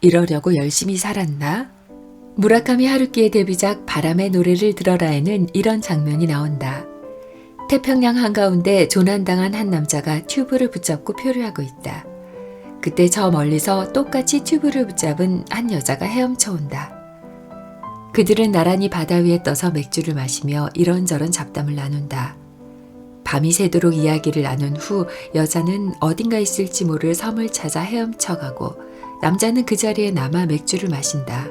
이러려고 열심히 살았나? 무라카미 하루키의 데뷔작 바람의 노래를 들어라에는 이런 장면이 나온다. 태평양 한가운데 조난당한 한 남자가 튜브를 붙잡고 표류하고 있다. 그때 저 멀리서 똑같이 튜브를 붙잡은 한 여자가 헤엄쳐 온다. 그들은 나란히 바다 위에 떠서 맥주를 마시며 이런저런 잡담을 나눈다. 밤이 새도록 이야기를 나눈 후 여자는 어딘가 있을지 모를 섬을 찾아 헤엄쳐가고 남자는 그 자리에 남아 맥주를 마신다.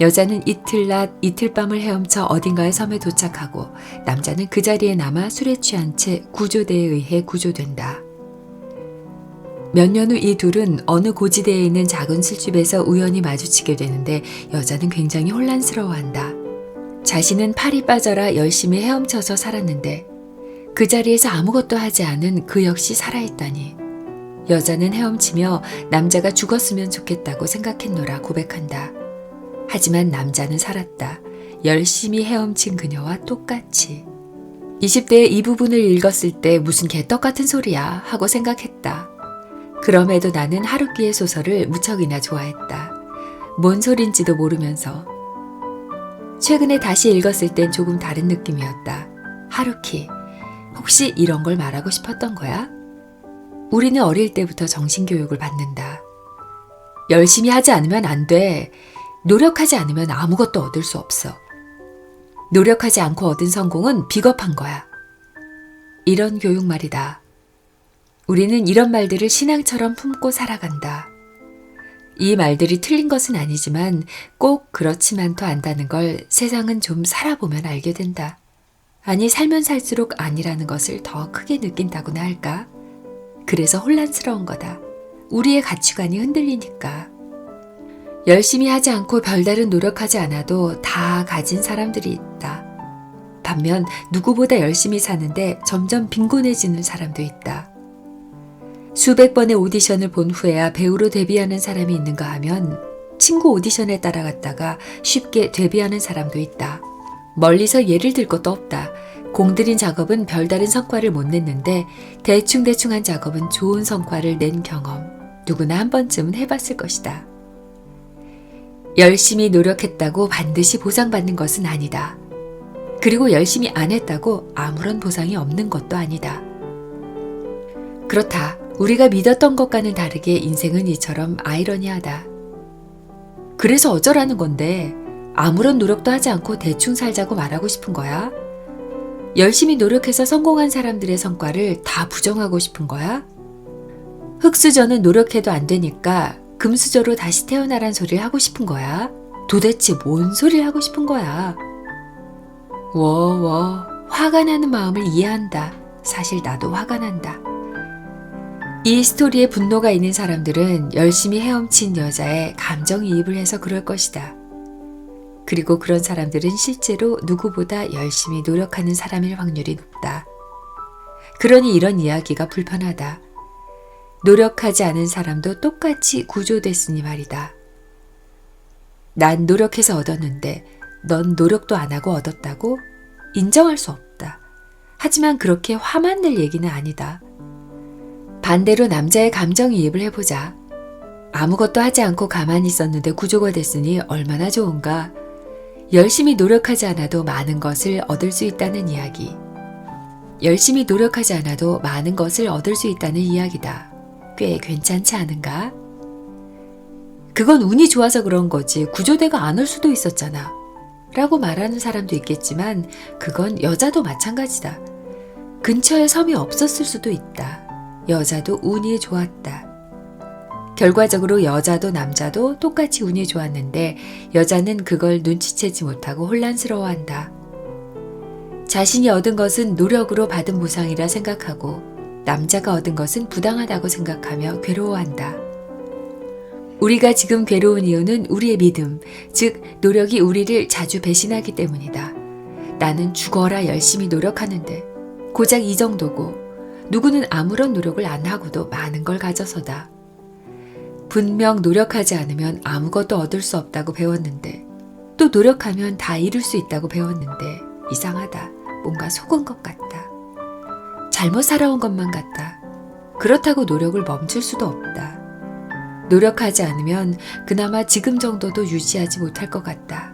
여자는 이틀낮 이틀밤을 헤엄쳐 어딘가의 섬에 도착하고 남자는 그 자리에 남아 술에 취한 채 구조대에 의해 구조된다. 몇 년 후 이 둘은 어느 고지대에 있는 작은 술집에서 우연히 마주치게 되는데 여자는 굉장히 혼란스러워한다. 자신은 팔이 빠져라 열심히 헤엄쳐서 살았는데 그 자리에서 아무것도 하지 않은 그 역시 살아있다니. 여자는 헤엄치며 남자가 죽었으면 좋겠다고 생각했노라 고백한다. 하지만 남자는 살았다. 열심히 헤엄친 그녀와 똑같이. 20대에 이 부분을 읽었을 때 무슨 개떡 같은 소리야 하고 생각했다. 그럼에도 나는 하루키의 소설을 무척이나 좋아했다. 뭔 소린지도 모르면서. 최근에 다시 읽었을 땐 조금 다른 느낌이었다. 하루키, 혹시 이런 걸 말하고 싶었던 거야? 우리는 어릴 때부터 정신교육을 받는다. 열심히 하지 않으면 안 돼. 노력하지 않으면 아무것도 얻을 수 없어. 노력하지 않고 얻은 성공은 비겁한 거야. 이런 교육 말이다. 우리는 이런 말들을 신앙처럼 품고 살아간다. 이 말들이 틀린 것은 아니지만 꼭 그렇지만도 않다는 걸 세상은 좀 살아보면 알게 된다. 아니 살면 살수록 아니라는 것을 더 크게 느낀다고나 할까? 그래서 혼란스러운 거다. 우리의 가치관이 흔들리니까. 열심히 하지 않고 별다른 노력하지 않아도 다 가진 사람들이 있다. 반면 누구보다 열심히 사는데 점점 빈곤해지는 사람도 있다. 수백 번의 오디션을 본 후에야 배우로 데뷔하는 사람이 있는가 하면 친구 오디션에 따라갔다가 쉽게 데뷔하는 사람도 있다. 멀리서 예를 들 것도 없다. 공들인 작업은 별다른 성과를 못 냈는데 대충대충한 작업은 좋은 성과를 낸 경험. 누구나 한 번쯤은 해봤을 것이다. 열심히 노력했다고 반드시 보상받는 것은 아니다. 그리고 열심히 안 했다고 아무런 보상이 없는 것도 아니다. 그렇다. 우리가 믿었던 것과는 다르게 인생은 이처럼 아이러니하다. 그래서 어쩌라는 건데 아무런 노력도 하지 않고 대충 살자고 말하고 싶은 거야? 열심히 노력해서 성공한 사람들의 성과를 다 부정하고 싶은 거야? 흑수저는 노력해도 안 되니까 금수저로 다시 태어나란 소리를 하고 싶은 거야? 도대체 뭔 소리를 하고 싶은 거야? 화가 나는 마음을 이해한다. 사실 나도 화가 난다. 이 스토리에 분노가 있는 사람들은 열심히 헤엄친 여자에 감정이입을 해서 그럴 것이다. 그리고 그런 사람들은 실제로 누구보다 열심히 노력하는 사람일 확률이 높다. 그러니 이런 이야기가 불편하다. 노력하지 않은 사람도 똑같이 구조됐으니 말이다. 난 노력해서 얻었는데 넌 노력도 안 하고 얻었다고? 인정할 수 없다. 하지만 그렇게 화만 낼 얘기는 아니다. 반대로 남자의 감정이입을 해보자. 아무것도 하지 않고 가만히 있었는데 구조가 됐으니 얼마나 좋은가. 열심히 노력하지 않아도 많은 것을 얻을 수 있다는 이야기. 열심히 노력하지 않아도 많은 것을 얻을 수 있다는 이야기다. 꽤 괜찮지 않은가? 그건 운이 좋아서 그런 거지 구조대가 안 올 수도 있었잖아. 라고 말하는 사람도 있겠지만 그건 여자도 마찬가지다. 근처에 섬이 없었을 수도 있다. 여자도 운이 좋았다. 결과적으로 여자도 남자도 똑같이 운이 좋았는데 여자는 그걸 눈치채지 못하고 혼란스러워한다. 자신이 얻은 것은 노력으로 받은 보상이라 생각하고 남자가 얻은 것은 부당하다고 생각하며 괴로워한다. 우리가 지금 괴로운 이유는 우리의 믿음, 즉 노력이 우리를 자주 배신하기 때문이다. 나는 죽어라 열심히 노력하는데 고작 이 정도고 누구는 아무런 노력을 안 하고도 많은 걸 가져서다. 분명 노력하지 않으면 아무것도 얻을 수 없다고 배웠는데 또 노력하면 다 이룰 수 있다고 배웠는데 이상하다. 뭔가 속은 것 같다. 잘못 살아온 것만 같다. 그렇다고 노력을 멈출 수도 없다. 노력하지 않으면 그나마 지금 정도도 유지하지 못할 것 같다.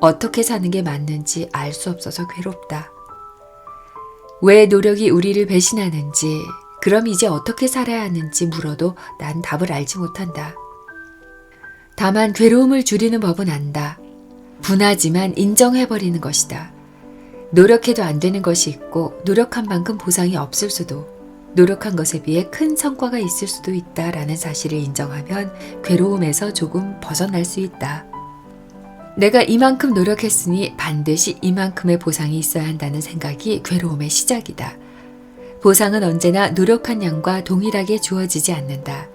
어떻게 사는 게 맞는지 알 수 없어서 괴롭다. 왜 노력이 우리를 배신하는지, 그럼 이제 어떻게 살아야 하는지 물어도 난 답을 알지 못한다. 다만 괴로움을 줄이는 법은 안다. 분하지만 인정해버리는 것이다. 노력해도 안 되는 것이 있고 노력한 만큼 보상이 없을 수도, 노력한 것에 비해 큰 성과가 있을 수도 있다라는 사실을 인정하면 괴로움에서 조금 벗어날 수 있다. 내가 이만큼 노력했으니 반드시 이만큼의 보상이 있어야 한다는 생각이 괴로움의 시작이다. 보상은 언제나 노력한 양과 동일하게 주어지지 않는다.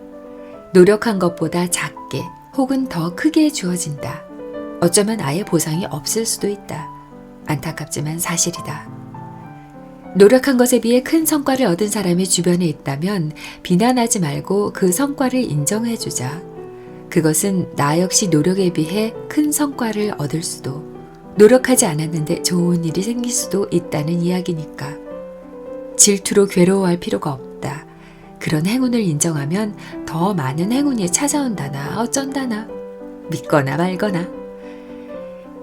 노력한 것보다 작게 혹은 더 크게 주어진다. 어쩌면 아예 보상이 없을 수도 있다. 안타깝지만 사실이다. 노력한 것에 비해 큰 성과를 얻은 사람이 주변에 있다면 비난하지 말고 그 성과를 인정해주자. 그것은 나 역시 노력에 비해 큰 성과를 얻을 수도, 노력하지 않았는데 좋은 일이 생길 수도 있다는 이야기니까. 질투로 괴로워할 필요가 없다. 그런 행운을 인정하면 더 많은 행운이 찾아온다나 어쩐다나, 믿거나 말거나.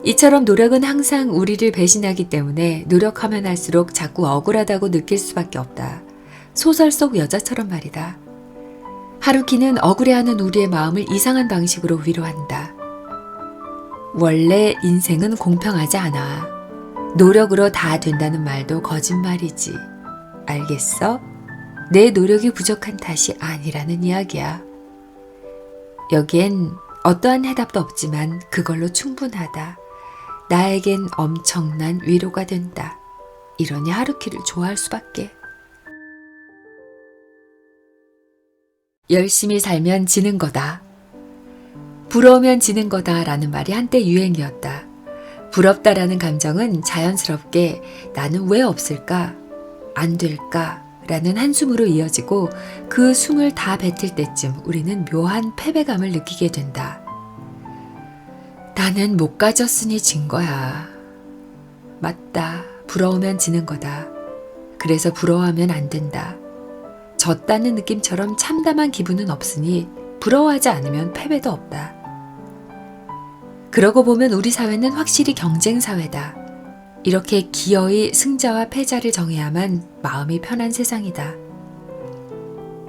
이처럼 노력은 항상 우리를 배신하기 때문에 노력하면 할수록 자꾸 억울하다고 느낄 수밖에 없다. 소설 속 여자처럼 말이다. 하루키는 억울해하는 우리의 마음을 이상한 방식으로 위로한다. 원래 인생은 공평하지 않아. 노력으로 다 된다는 말도 거짓말이지. 알겠어? 내 노력이 부족한 탓이 아니라는 이야기야. 여기엔 어떠한 해답도 없지만 그걸로 충분하다. 나에겐 엄청난 위로가 된다. 이러니 하루키를 좋아할 수밖에. 열심히 살면 지는 거다. 부러우면 지는 거다 라는 말이 한때 유행이었다. 부럽다라는 감정은 자연스럽게 나는 왜 없을까? 안 될까? 라는 한숨으로 이어지고 그 숨을 다 뱉을 때쯤 우리는 묘한 패배감을 느끼게 된다. 나는 못 가졌으니 진 거야. 맞다. 부러우면 지는 거다. 그래서 부러워하면 안 된다. 졌다는 느낌처럼 참담한 기분은 없으니 부러워하지 않으면 패배도 없다. 그러고 보면 우리 사회는 확실히 경쟁 사회다. 이렇게 기어이 승자와 패자를 정해야만 마음이 편한 세상이다.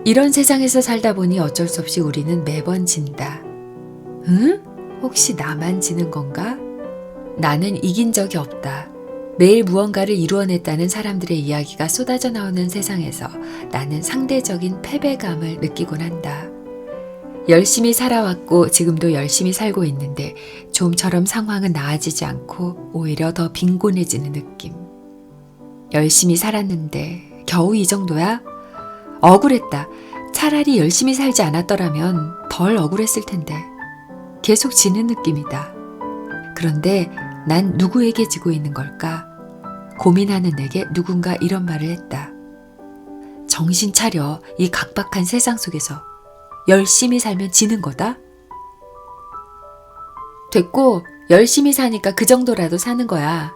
이런 세상에서 살다 보니 어쩔 수 없이 우리는 매번 진다. 응? 혹시 나만 지는 건가? 나는 이긴 적이 없다. 매일 무언가를 이루어냈다는 사람들의 이야기가 쏟아져 나오는 세상에서 나는 상대적인 패배감을 느끼곤 한다. 열심히 살아왔고 지금도 열심히 살고 있는데 좀처럼 상황은 나아지지 않고 오히려 더 빈곤해지는 느낌. 열심히 살았는데 겨우 이 정도야? 억울했다. 차라리 열심히 살지 않았더라면 덜 억울했을 텐데. 계속 지는 느낌이다. 그런데 난 누구에게 지고 있는 걸까? 고민하는 내게 누군가 이런 말을 했다. 정신 차려. 이 각박한 세상 속에서 열심히 살면 지는 거다? 됐고 열심히 사니까 그 정도라도 사는 거야.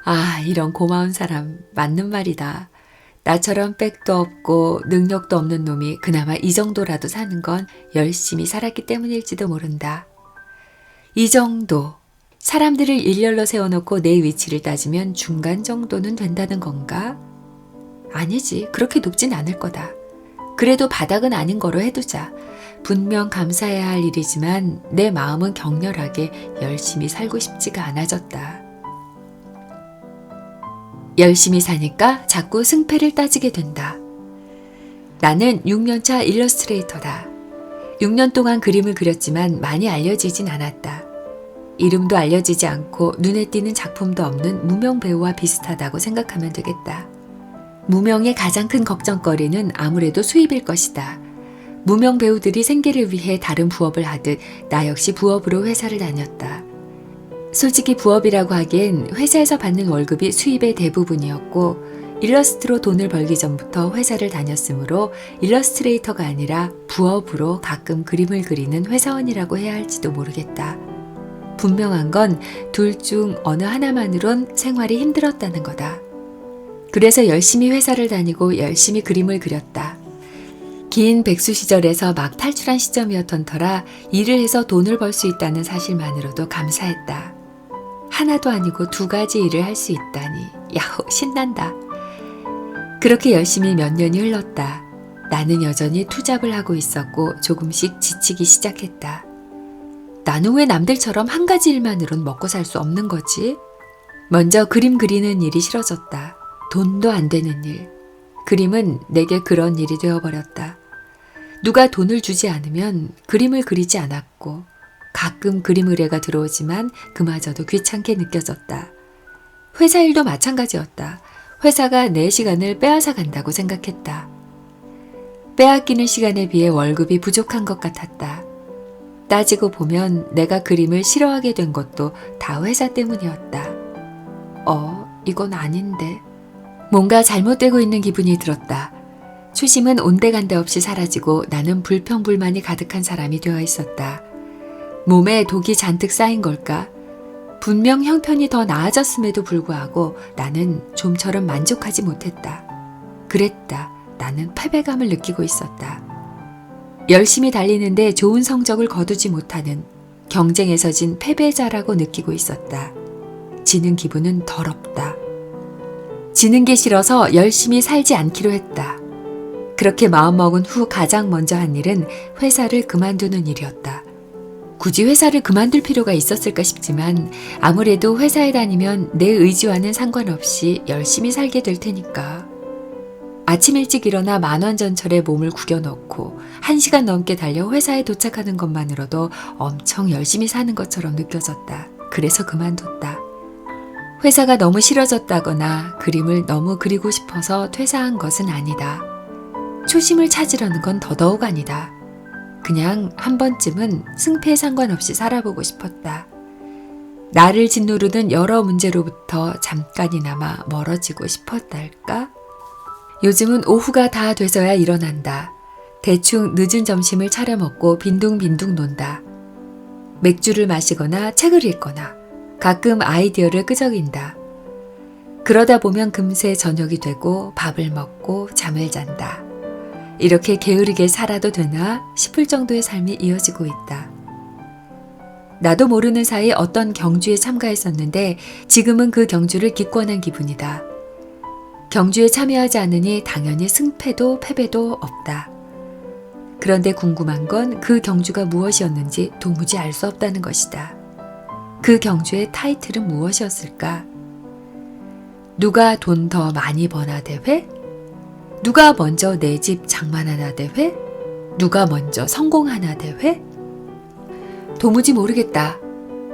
아, 이런 고마운 사람 맞는 말이다. 나처럼 백도 없고 능력도 없는 놈이 그나마 이 정도라도 사는 건 열심히 살았기 때문일지도 모른다. 이 정도, 사람들을 일렬로 세워놓고 내 위치를 따지면 중간 정도는 된다는 건가? 아니지, 그렇게 높진 않을 거다. 그래도 바닥은 아닌 거로 해두자. 분명 감사해야 할 일이지만 내 마음은 격렬하게 열심히 살고 싶지가 않아졌다. 열심히 사니까 자꾸 승패를 따지게 된다. 나는 6년차 일러스트레이터다. 6년 동안 그림을 그렸지만 많이 알려지진 않았다. 이름도 알려지지 않고 눈에 띄는 작품도 없는 무명 배우와 비슷하다고 생각하면 되겠다. 무명의 가장 큰 걱정거리는 아무래도 수입일 것이다. 무명 배우들이 생계를 위해 다른 부업을 하듯 나 역시 부업으로 회사를 다녔다. 솔직히 부업이라고 하기엔 회사에서 받는 월급이 수입의 대부분이었고 일러스트로 돈을 벌기 전부터 회사를 다녔으므로 일러스트레이터가 아니라 부업으로 가끔 그림을 그리는 회사원이라고 해야 할지도 모르겠다. 분명한 건 둘 중 어느 하나만으론 생활이 힘들었다는 거다. 그래서 열심히 회사를 다니고 열심히 그림을 그렸다. 긴 백수 시절에서 막 탈출한 시점이었던 터라 일을 해서 돈을 벌 수 있다는 사실만으로도 감사했다. 하나도 아니고 두 가지 일을 할 수 있다니. 야호, 신난다. 그렇게 열심히 몇 년이 흘렀다. 나는 여전히 투잡을 하고 있었고 조금씩 지치기 시작했다. 나는 왜 남들처럼 한 가지 일만으론 먹고 살 수 없는 거지? 먼저 그림 그리는 일이 싫어졌다. 돈도 안 되는 일. 그림은 내게 그런 일이 되어버렸다. 누가 돈을 주지 않으면 그림을 그리지 않았고 가끔 그림 의뢰가 들어오지만 그마저도 귀찮게 느껴졌다. 회사 일도 마찬가지였다. 회사가 내 시간을 빼앗아 간다고 생각했다. 빼앗기는 시간에 비해 월급이 부족한 것 같았다. 따지고 보면 내가 그림을 싫어하게 된 것도 다 회사 때문이었다. 이건 아닌데. 뭔가 잘못되고 있는 기분이 들었다. 초심은 온데간데 없이 사라지고 나는 불평불만이 가득한 사람이 되어 있었다. 몸에 독이 잔뜩 쌓인 걸까? 분명 형편이 더 나아졌음에도 불구하고 나는 좀처럼 만족하지 못했다. 그랬다. 나는 패배감을 느끼고 있었다. 열심히 달리는데 좋은 성적을 거두지 못하는 경쟁에서 진 패배자라고 느끼고 있었다. 지는 기분은 더럽다. 지는 게 싫어서 열심히 살지 않기로 했다. 그렇게 마음먹은 후 가장 먼저 한 일은 회사를 그만두는 일이었다. 굳이 회사를 그만둘 필요가 있었을까 싶지만 아무래도 회사에 다니면 내 의지와는 상관없이 열심히 살게 될 테니까. 아침 일찍 일어나 만원 전철에 몸을 구겨넣고 1시간 넘게 달려 회사에 도착하는 것만으로도 엄청 열심히 사는 것처럼 느껴졌다. 그래서 그만뒀다. 회사가 너무 싫어졌다거나 그림을 너무 그리고 싶어서 퇴사한 것은 아니다. 초심을 찾으려는 건 더더욱 아니다. 그냥 한 번쯤은 승패에 상관없이 살아보고 싶었다. 나를 짓누르는 여러 문제로부터 잠깐이나마 멀어지고 싶었달까? 요즘은 오후가 다 돼서야 일어난다. 대충 늦은 점심을 차려 먹고 빈둥빈둥 논다. 맥주를 마시거나 책을 읽거나 가끔 아이디어를 끄적인다. 그러다 보면 금세 저녁이 되고 밥을 먹고 잠을 잔다. 이렇게 게으르게 살아도 되나 싶을 정도의 삶이 이어지고 있다. 나도 모르는 사이 어떤 경주에 참가했었는데 지금은 그 경주를 기권한 기분이다. 경주에 참여하지 않으니 당연히 승패도 패배도 없다. 그런데 궁금한 건 그 경주가 무엇이었는지 도무지 알 수 없다는 것이다. 그 경주의 타이틀은 무엇이었을까? 누가 돈 더 많이 버나 대회? 누가 먼저 내 집 장만하나 대회? 누가 먼저 성공하나 대회? 도무지 모르겠다.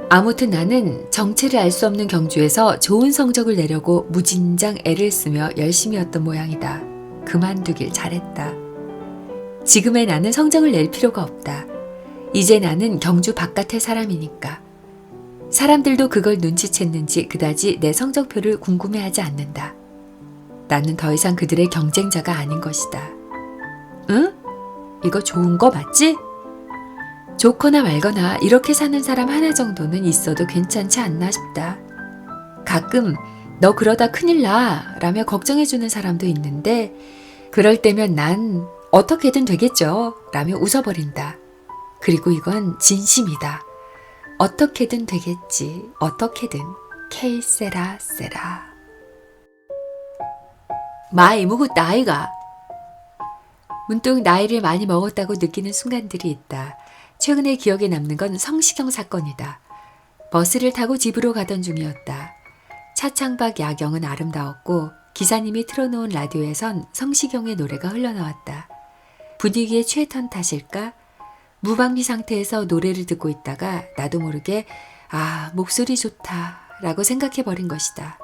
아무튼 나는 정체를 알 수 없는 경주에서 좋은 성적을 내려고 무진장 애를 쓰며 열심히 했던 모양이다. 그만두길 잘했다. 지금의 나는 성적을 낼 필요가 없다. 이제 나는 경주 바깥의 사람이니까. 사람들도 그걸 눈치챘는지 그다지 내 성적표를 궁금해하지 않는다. 나는 더 이상 그들의 경쟁자가 아닌 것이다. 응? 이거 좋은 거 맞지? 좋거나 말거나 이렇게 사는 사람 하나 정도는 있어도 괜찮지 않나 싶다. 가끔 너 그러다 큰일 나 라며 걱정해주는 사람도 있는데 그럴 때면 난 어떻게든 되겠죠 라며 웃어버린다. 그리고 이건 진심이다. 어떻게든 되겠지. 어떻게든. 케이세라 세라. 많이 먹었다 아이가. 문득 나이를 많이 먹었다고 느끼는 순간들이 있다. 최근에 기억에 남는 건 성시경 사건이다. 버스를 타고 집으로 가던 중이었다. 차 창밖 야경은 아름다웠고 기사님이 틀어놓은 라디오에선 성시경의 노래가 흘러나왔다. 분위기에 취했던 탓일까? 무방비 상태에서 노래를 듣고 있다가 나도 모르게 목소리 좋다 라고 생각해버린 것이다.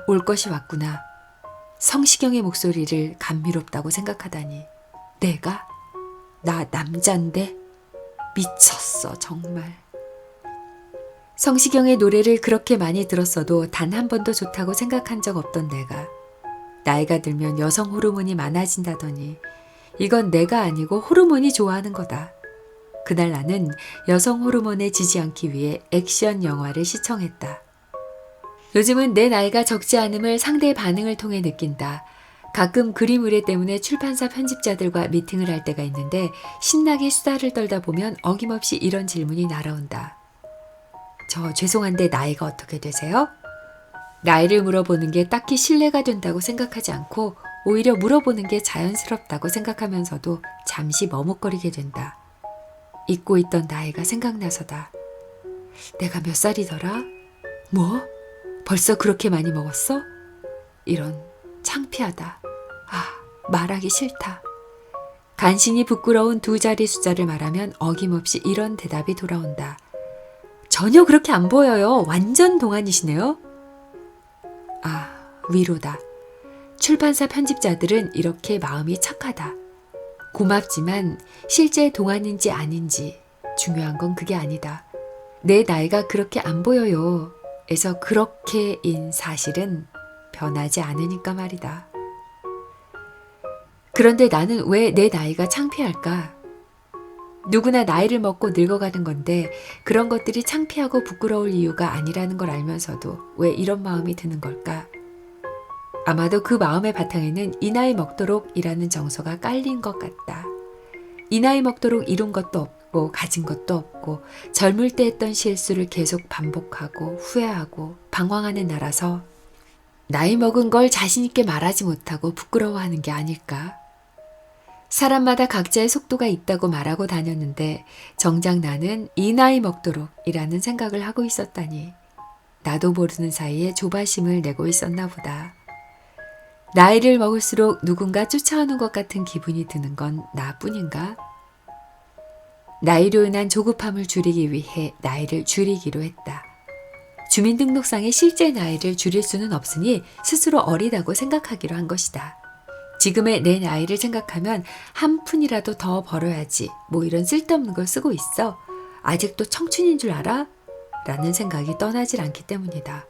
올 것이 왔구나. 성시경의 목소리를 감미롭다고 생각하다니. 내가? 나 남잔데? 미쳤어 정말. 성시경의 노래를 그렇게 많이 들었어도 단 한 번도 좋다고 생각한 적 없던 내가 나이가 들면 여성 호르몬이 많아진다더니 이건 내가 아니고 호르몬이 좋아하는 거다. 그날 나는 여성 호르몬에 지지 않기 위해 액션 영화를 시청했다. 요즘은 내 나이가 적지 않음을 상대의 반응을 통해 느낀다. 가끔 그림 의뢰 때문에 출판사 편집자들과 미팅을 할 때가 있는데 신나게 수다를 떨다 보면 어김없이 이런 질문이 날아온다. 저 죄송한데 나이가 어떻게 되세요? 나이를 물어보는 게 딱히 신뢰가 된다고 생각하지 않고 오히려 물어보는 게 자연스럽다고 생각하면서도 잠시 머뭇거리게 된다. 잊고 있던 나이가 생각나서다. 내가 몇 살이더라? 뭐? 벌써 그렇게 많이 먹었어? 이런 창피하다. 말하기 싫다. 간신히 부끄러운 두 자리 숫자를 말하면 어김없이 이런 대답이 돌아온다. 전혀 그렇게 안 보여요. 완전 동안이시네요. 위로다. 출판사 편집자들은 이렇게 마음이 착하다. 고맙지만 실제 동안인지 아닌지 중요한 건 그게 아니다. 내 나이가 그렇게 안 보여요. 에서 그렇게인 사실은 변하지 않으니까 말이다. 그런데 나는 왜 내 나이가 창피할까? 누구나 나이를 먹고 늙어가는 건데 그런 것들이 창피하고 부끄러울 이유가 아니라는 걸 알면서도 왜 이런 마음이 드는 걸까? 아마도 그 마음의 바탕에는 이 나이 먹도록 이라는 정서가 깔린 것 같다. 이 나이 먹도록 이룬 것도 없고 가진 것도 없고 젊을 때 했던 실수를 계속 반복하고 후회하고 방황하는 나라서 나이 먹은 걸 자신 있게 말하지 못하고 부끄러워하는 게 아닐까? 사람마다 각자의 속도가 있다고 말하고 다녔는데 정작 나는 이 나이 먹도록 이라는 생각을 하고 있었다니 나도 모르는 사이에 조바심을 내고 있었나 보다. 나이를 먹을수록 누군가 쫓아오는 것 같은 기분이 드는 건 나뿐인가? 나이로 인한 조급함을 줄이기 위해 나이를 줄이기로 했다. 주민등록상의 실제 나이를 줄일 수는 없으니 스스로 어리다고 생각하기로 한 것이다. 지금의 내 나이를 생각하면 한 푼이라도 더 벌어야지 뭐 이런 쓸데없는 걸 쓰고 있어. 아직도 청춘인 줄 알아? 라는 생각이 떠나질 않기 때문이다.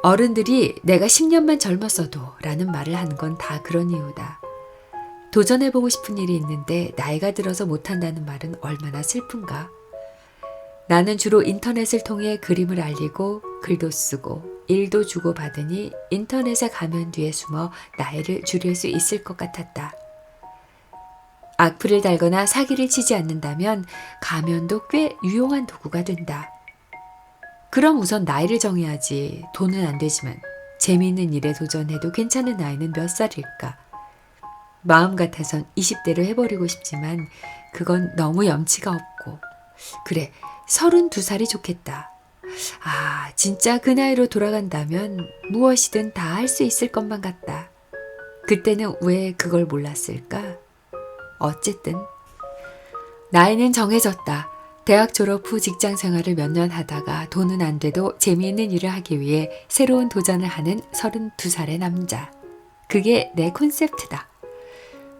어른들이 내가 10년만 젊었어도 라는 말을 하는 건 다 그런 이유다. 도전해보고 싶은 일이 있는데 나이가 들어서 못한다는 말은 얼마나 슬픈가. 나는 주로 인터넷을 통해 그림을 알리고 글도 쓰고 일도 주고받으니 인터넷의 가면 뒤에 숨어 나이를 줄일 수 있을 것 같았다. 악플을 달거나 사기를 치지 않는다면 가면도 꽤 유용한 도구가 된다. 그럼 우선 나이를 정해야지. 돈은 안 되지만 재미있는 일에 도전해도 괜찮은 나이는 몇 살일까? 마음 같아선 20대로 해버리고 싶지만 그건 너무 염치가 없고. 그래, 32살이 좋겠다. 진짜 그 나이로 돌아간다면 무엇이든 다 할 수 있을 것만 같다. 그때는 왜 그걸 몰랐을까? 어쨌든 나이는 정해졌다. 대학 졸업 후 직장 생활을 몇 년 하다가 돈은 안 돼도 재미있는 일을 하기 위해 새로운 도전을 하는 32살의 남자. 그게 내 콘셉트다.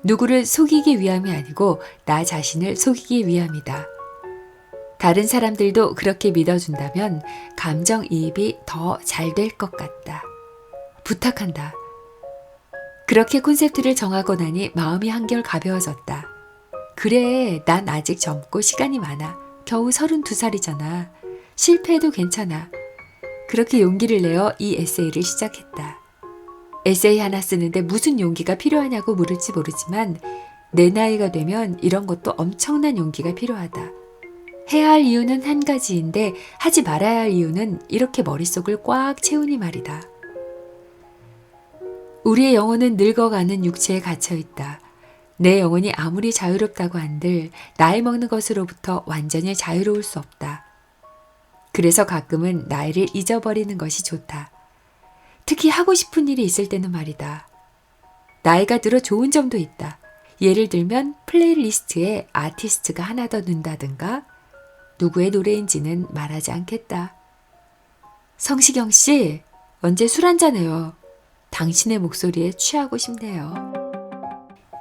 누구를 속이기 위함이 아니고 나 자신을 속이기 위함이다. 다른 사람들도 그렇게 믿어준다면 감정이입이 더 잘 될 것 같다. 부탁한다. 그렇게 콘셉트를 정하고 나니 마음이 한결 가벼워졌다. 그래, 난 아직 젊고 시간이 많아. 겨우 32살이잖아. 실패해도 괜찮아. 그렇게 용기를 내어 이 에세이를 시작했다. 에세이 하나 쓰는데 무슨 용기가 필요하냐고 물을지 모르지만 내 나이가 되면 이런 것도 엄청난 용기가 필요하다. 해야 할 이유는 한 가지인데 하지 말아야 할 이유는 이렇게 머릿속을 꽉 채우니 말이다. 우리의 영혼은 늙어가는 육체에 갇혀있다. 내 영혼이 아무리 자유롭다고 한들 나이 먹는 것으로부터 완전히 자유로울 수 없다. 그래서 가끔은 나이를 잊어버리는 것이 좋다. 특히 하고 싶은 일이 있을 때는 말이다. 나이가 들어 좋은 점도 있다. 예를 들면 플레이리스트에 아티스트가 하나 더 는다든가 누구의 노래인지는 말하지 않겠다. 성시경 씨, 언제 술 한잔해요. 당신의 목소리에 취하고 싶네요.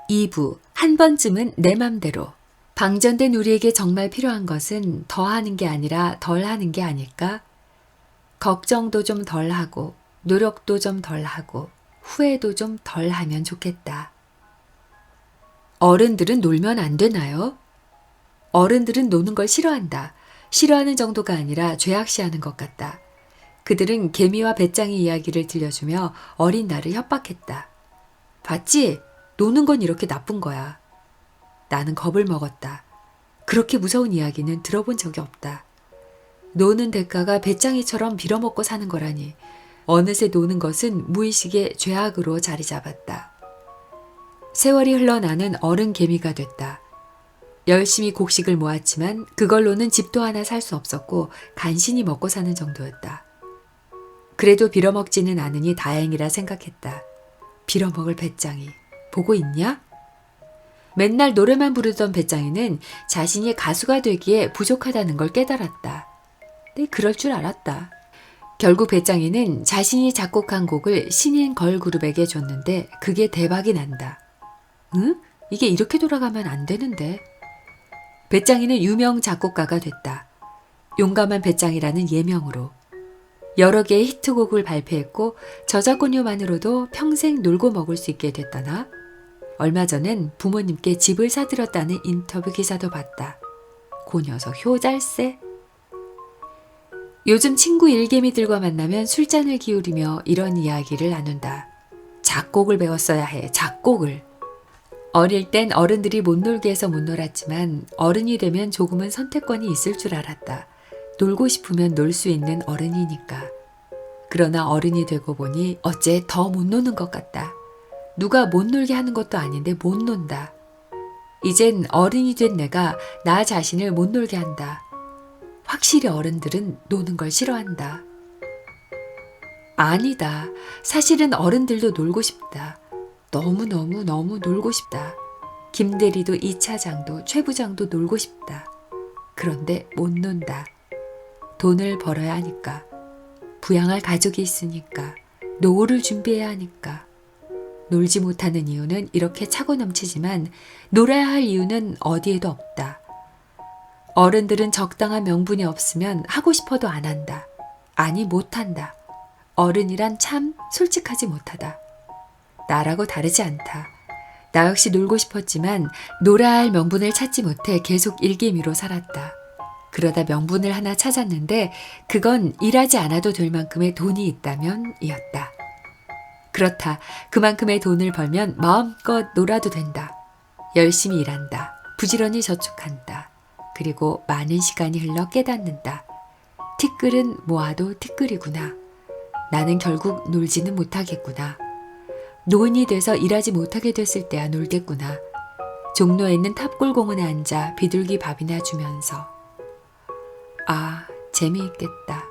2부, 한 번쯤은 내 맘대로. 방전된 우리에게 정말 필요한 것은 더 하는 게 아니라 덜 하는 게 아닐까? 걱정도 좀 덜 하고, 노력도 좀 덜 하고, 후회도 좀 덜 하면 좋겠다. 어른들은 놀면 안 되나요? 어른들은 노는 걸 싫어한다. 싫어하는 정도가 아니라 죄악시하는 것 같다. 그들은 개미와 배짱이 이야기를 들려주며 어린 나를 협박했다. 봤지? 노는 건 이렇게 나쁜 거야. 나는 겁을 먹었다. 그렇게 무서운 이야기는 들어본 적이 없다. 노는 대가가 배짱이처럼 빌어먹고 사는 거라니. 어느새 노는 것은 무의식의 죄악으로 자리 잡았다. 세월이 흘러 나는 어른 개미가 됐다. 열심히 곡식을 모았지만 그걸로는 집도 하나 살 수 없었고 간신히 먹고 사는 정도였다. 그래도 빌어먹지는 않으니 다행이라 생각했다. 빌어먹을 배짱이 보고 있냐? 맨날 노래만 부르던 배짱이는 자신이 가수가 되기에 부족하다는 걸 깨달았다. 네, 그럴 줄 알았다. 결국 배짱이는 자신이 작곡한 곡을 신인 걸그룹에게 줬는데 그게 대박이 난다. 응? 이게 이렇게 돌아가면 안 되는데. 배짱이는 유명 작곡가가 됐다. 용감한 배짱이라는 예명으로. 여러 개의 히트곡을 발표했고 저작권료만으로도 평생 놀고 먹을 수 있게 됐다나. 얼마 전엔 부모님께 집을 사들였다는 인터뷰 기사도 봤다. 고 녀석 효잘세. 요즘 친구 일개미들과 만나면 술잔을 기울이며 이런 이야기를 나눈다. 작곡을 배웠어야 해, 작곡을. 어릴 땐 어른들이 못 놀게 해서 못 놀았지만 어른이 되면 조금은 선택권이 있을 줄 알았다. 놀고 싶으면 놀 수 있는 어른이니까. 그러나 어른이 되고 보니 어째 더 못 노는 것 같다. 누가 못 놀게 하는 것도 아닌데 못 논다. 이젠 어른이 된 내가 나 자신을 못 놀게 한다. 확실히 어른들은 노는 걸 싫어한다. 아니다. 사실은 어른들도 놀고 싶다. 너무 놀고 싶다. 김대리도 이 차장도 최 부장도 놀고 싶다. 그런데 못 논다. 돈을 벌어야 하니까. 부양할 가족이 있으니까. 노후를 준비해야 하니까. 놀지 못하는 이유는 이렇게 차고 넘치지만 놀아야 할 이유는 어디에도 없다. 어른들은 적당한 명분이 없으면 하고 싶어도 안 한다. 아니 못한다. 어른이란 참 솔직하지 못하다. 나라고 다르지 않다. 나 역시 놀고 싶었지만 놀아야 할 명분을 찾지 못해 계속 일개미로 살았다. 그러다 명분을 하나 찾았는데 그건 일하지 않아도 될 만큼의 돈이 있다면 이었다. 그렇다. 그만큼의 돈을 벌면 마음껏 놀아도 된다. 열심히 일한다. 부지런히 저축한다. 그리고 많은 시간이 흘러 깨닫는다. 티끌은 모아도 티끌이구나. 나는 결국 놀지는 못하겠구나. 노인이 돼서 일하지 못하게 됐을 때야 놀겠구나. 종로에 있는 탑골공원에 앉아 비둘기 밥이나 주면서. 아, 재미있겠다.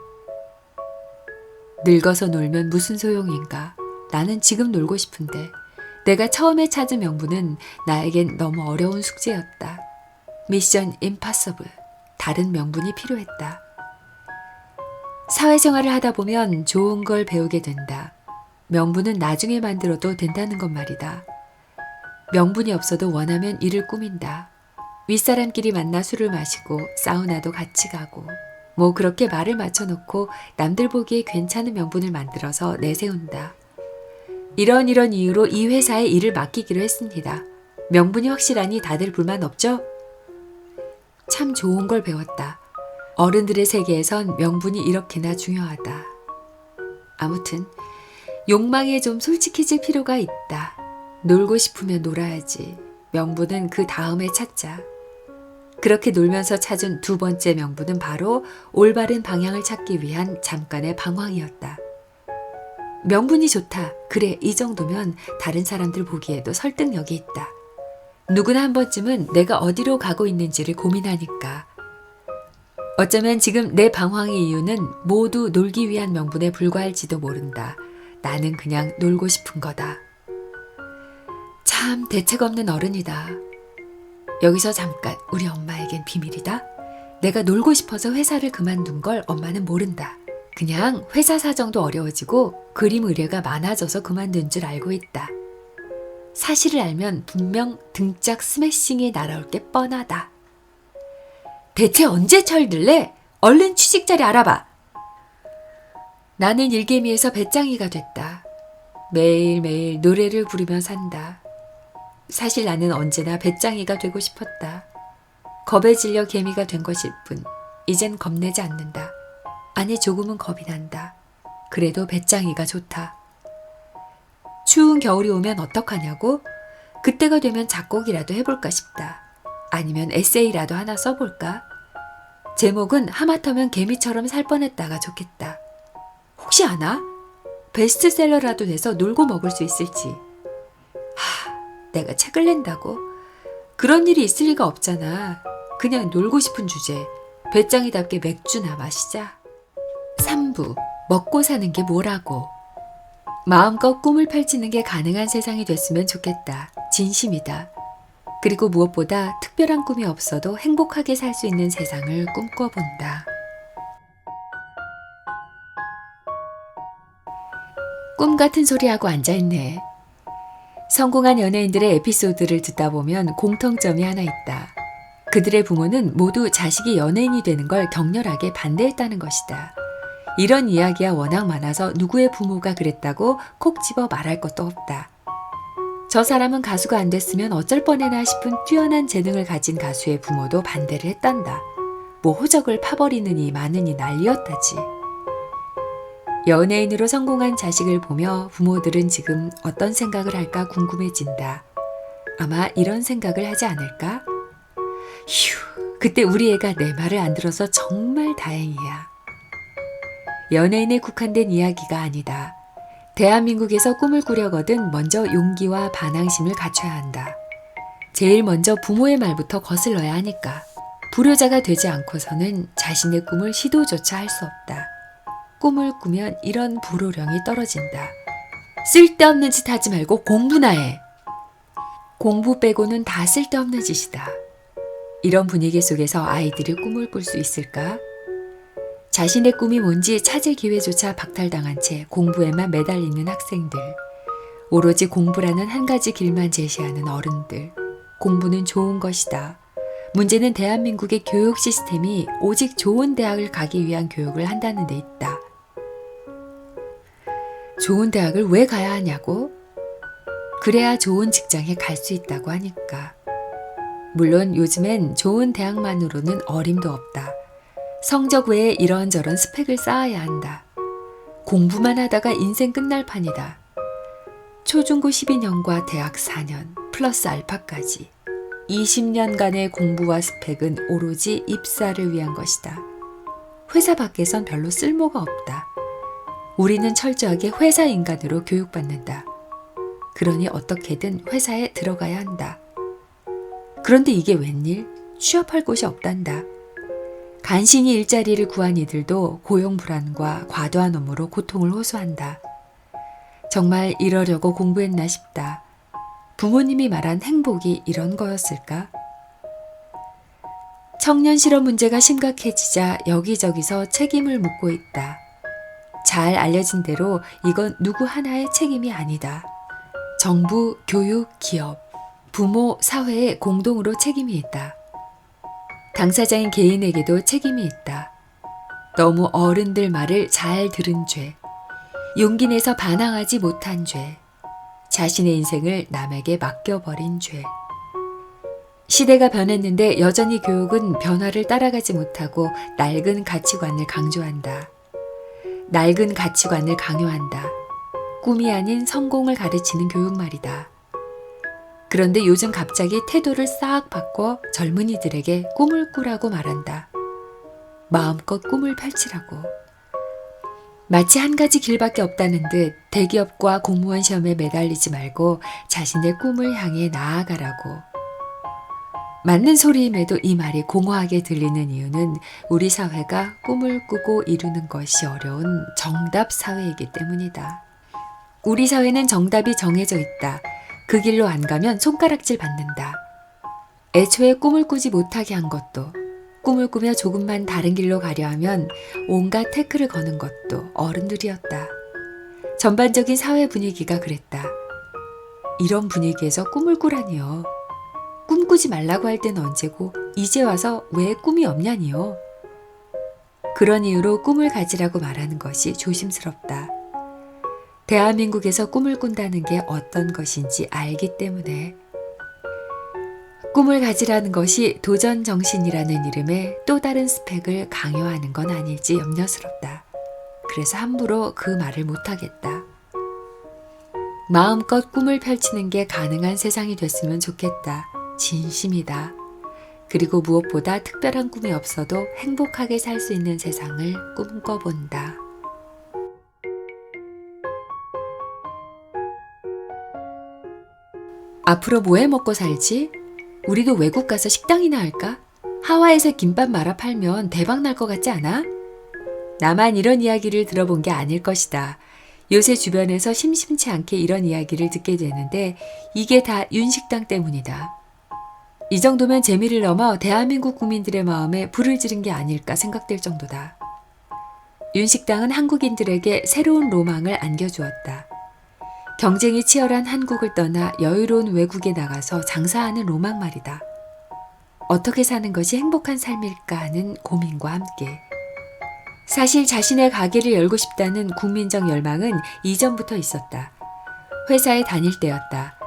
늙어서 놀면 무슨 소용인가. 나는 지금 놀고 싶은데 내가 처음에 찾은 명분은 나에겐 너무 어려운 숙제였다. 미션 임파서블. 다른 명분이 필요했다. 사회생활을 하다 보면 좋은 걸 배우게 된다. 명분은 나중에 만들어도 된다는 것 말이다. 명분이 없어도 원하면 일을 꾸민다. 윗사람끼리 만나 술을 마시고 사우나도 같이 가고 뭐 그렇게 말을 맞춰놓고 남들 보기에 괜찮은 명분을 만들어서 내세운다. 이런 이유로 이 회사에 일을 맡기기로 했습니다. 명분이 확실하니 다들 불만 없죠? 참 좋은 걸 배웠다. 어른들의 세계에선 명분이 이렇게나 중요하다. 아무튼 욕망에 좀 솔직해질 필요가 있다. 놀고 싶으면 놀아야지. 명분은 그 다음에 찾자. 그렇게 놀면서 찾은 두 번째 명분은 바로 올바른 방향을 찾기 위한 잠깐의 방황이었다. 명분이 좋다. 그래, 이 정도면 다른 사람들 보기에도 설득력이 있다. 누구나 한 번쯤은 내가 어디로 가고 있는지를 고민하니까. 어쩌면 지금 내 방황의 이유는 모두 놀기 위한 명분에 불과할지도 모른다. 나는 그냥 놀고 싶은 거다. 참 대책 없는 어른이다. 여기서 잠깐 우리 엄마에겐 비밀이다. 내가 놀고 싶어서 회사를 그만둔 걸 엄마는 모른다. 그냥 회사 사정도 어려워지고 그림 의뢰가 많아져서 그만둔 줄 알고 있다. 사실을 알면 분명 등짝 스매싱이 날아올 게 뻔하다. 대체 언제 철들래? 얼른 취직 자리 알아봐. 나는 일개미에서 배짱이가 됐다. 매일매일 노래를 부르며 산다. 사실 나는 언제나 배짱이가 되고 싶었다. 겁에 질려 개미가 된 것일 뿐. 이젠 겁내지 않는다. 아니 조금은 겁이 난다. 그래도 배짱이가 좋다. 추운 겨울이 오면 어떡하냐고? 그때가 되면 작곡이라도 해볼까 싶다. 아니면 에세이라도 하나 써볼까? 제목은 하마터면 개미처럼 살 뻔했다가 좋겠다. 혹시 아나? 베스트셀러라도 돼서 놀고 먹을 수 있을지. 내가 책을 낸다고? 그런 일이 있을 리가 없잖아. 그냥 놀고 싶은 주제. 배짱이답게 맥주나 마시자. 3부. 먹고 사는 게 뭐라고. 마음껏 꿈을 펼치는 게 가능한 세상이 됐으면 좋겠다. 진심이다. 그리고 무엇보다 특별한 꿈이 없어도 행복하게 살 수 있는 세상을 꿈꿔본다. 꿈 같은 소리하고 앉아있네. 성공한 연예인들의 에피소드를 듣다 보면 공통점이 하나 있다. 그들의 부모는 모두 자식이 연예인이 되는 걸 격렬하게 반대했다는 것이다. 이런 이야기가 워낙 많아서 누구의 부모가 그랬다고 콕 집어 말할 것도 없다. 저 사람은 가수가 안 됐으면 어쩔 뻔해나 싶은 뛰어난 재능을 가진 가수의 부모도 반대를 했단다. 뭐 호적을 파버리느니 마느니 난리였다지. 연예인으로 성공한 자식을 보며 부모들은 지금 어떤 생각을 할까 궁금해진다. 아마 이런 생각을 하지 않을까? 휴, 그때 우리 애가 내 말을 안 들어서 정말 다행이야. 연예인에 국한된 이야기가 아니다. 대한민국에서 꿈을 꾸려거든 먼저 용기와 반항심을 갖춰야 한다. 제일 먼저 부모의 말부터 거슬러야 하니까. 불효자가 되지 않고서는 자신의 꿈을 시도조차 할 수 없다. 꿈을 꾸면 이런 불호령이 떨어진다. 쓸데없는 짓 하지 말고 공부나 해. 공부 빼고는 다 쓸데없는 짓이다. 이런 분위기 속에서 아이들이 꿈을 꿀 수 있을까? 자신의 꿈이 뭔지 찾을 기회조차 박탈당한 채 공부에만 매달리는 학생들. 오로지 공부라는 한 가지 길만 제시하는 어른들. 공부는 좋은 것이다. 문제는 대한민국의 교육 시스템이 오직 좋은 대학을 가기 위한 교육을 한다는 데 있다. 좋은 대학을 왜 가야 하냐고? 그래야 좋은 직장에 갈 수 있다고 하니까. 물론 요즘엔 좋은 대학만으로는 어림도 없다. 성적 외에 이런저런 스펙을 쌓아야 한다. 공부만 하다가 인생 끝날 판이다. 초중고 12년과 대학 4년 플러스 알파까지 20년간의 공부와 스펙은 오로지 입사를 위한 것이다. 회사 밖에선 별로 쓸모가 없다. 우리는 철저하게 회사 인간으로 교육받는다. 그러니 어떻게든 회사에 들어가야 한다. 그런데 이게 웬일? 취업할 곳이 없단다. 간신히 일자리를 구한 이들도 고용 불안과 과도한 업무로 고통을 호소한다. 정말 이러려고 공부했나 싶다. 부모님이 말한 행복이 이런 거였을까? 청년 실업 문제가 심각해지자 여기저기서 책임을 묻고 있다. 잘 알려진 대로 이건 누구 하나의 책임이 아니다. 정부, 교육, 기업, 부모, 사회에 공동으로 책임이 있다. 당사자인 개인에게도 책임이 있다. 너무 어른들 말을 잘 들은 죄, 용기 내서 반항하지 못한 죄, 자신의 인생을 남에게 맡겨버린 죄. 시대가 변했는데 여전히 교육은 변화를 따라가지 못하고 낡은 가치관을 강조한다. 낡은 가치관을 강요한다. 꿈이 아닌 성공을 가르치는 교육 말이다. 그런데 요즘 갑자기 태도를 싹 바꿔 젊은이들에게 꿈을 꾸라고 말한다. 마음껏 꿈을 펼치라고. 마치 한 가지 길밖에 없다는 듯 대기업과 공무원 시험에 매달리지 말고 자신의 꿈을 향해 나아가라고. 맞는 소리임에도 이 말이 공허하게 들리는 이유는 우리 사회가 꿈을 꾸고 이루는 것이 어려운 정답 사회이기 때문이다. 우리 사회는 정답이 정해져 있다. 그 길로 안 가면 손가락질 받는다. 애초에 꿈을 꾸지 못하게 한 것도, 꿈을 꾸며 조금만 다른 길로 가려 하면 온갖 태클을 거는 것도 어른들이었다. 전반적인 사회 분위기가 그랬다. 이런 분위기에서 꿈을 꾸라니요. 꿈꾸지 말라고 할 때는 언제고 이제 와서 왜 꿈이 없냐니요. 그런 이유로 꿈을 가지라고 말하는 것이 조심스럽다. 대한민국에서 꿈을 꾼다는 게 어떤 것인지 알기 때문에. 꿈을 가지라는 것이 도전 정신이라는 이름의 또 다른 스펙을 강요하는 건 아닐지 염려스럽다. 그래서 함부로 그 말을 못하겠다. 마음껏 꿈을 펼치는 게 가능한 세상이 됐으면 좋겠다. 진심이다. 그리고 무엇보다 특별한 꿈이 없어도 행복하게 살 수 있는 세상을 꿈꿔본다. 앞으로 뭐 해 먹고 살지? 우리도 외국 가서 식당이나 할까? 하와이에서 김밥 말아 팔면 대박 날 것 같지 않아? 나만 이런 이야기를 들어본 게 아닐 것이다. 요새 주변에서 심심치 않게 이런 이야기를 듣게 되는데 이게 다 윤식당 때문이다. 이 정도면 재미를 넘어 대한민국 국민들의 마음에 불을 지른 게 아닐까 생각될 정도다. 윤식당은 한국인들에게 새로운 로망을 안겨주었다. 경쟁이 치열한 한국을 떠나 여유로운 외국에 나가서 장사하는 로망 말이다. 어떻게 사는 것이 행복한 삶일까 하는 고민과 함께. 사실 자신의 가게를 열고 싶다는 국민적 열망은 이전부터 있었다. 회사에 다닐 때였다.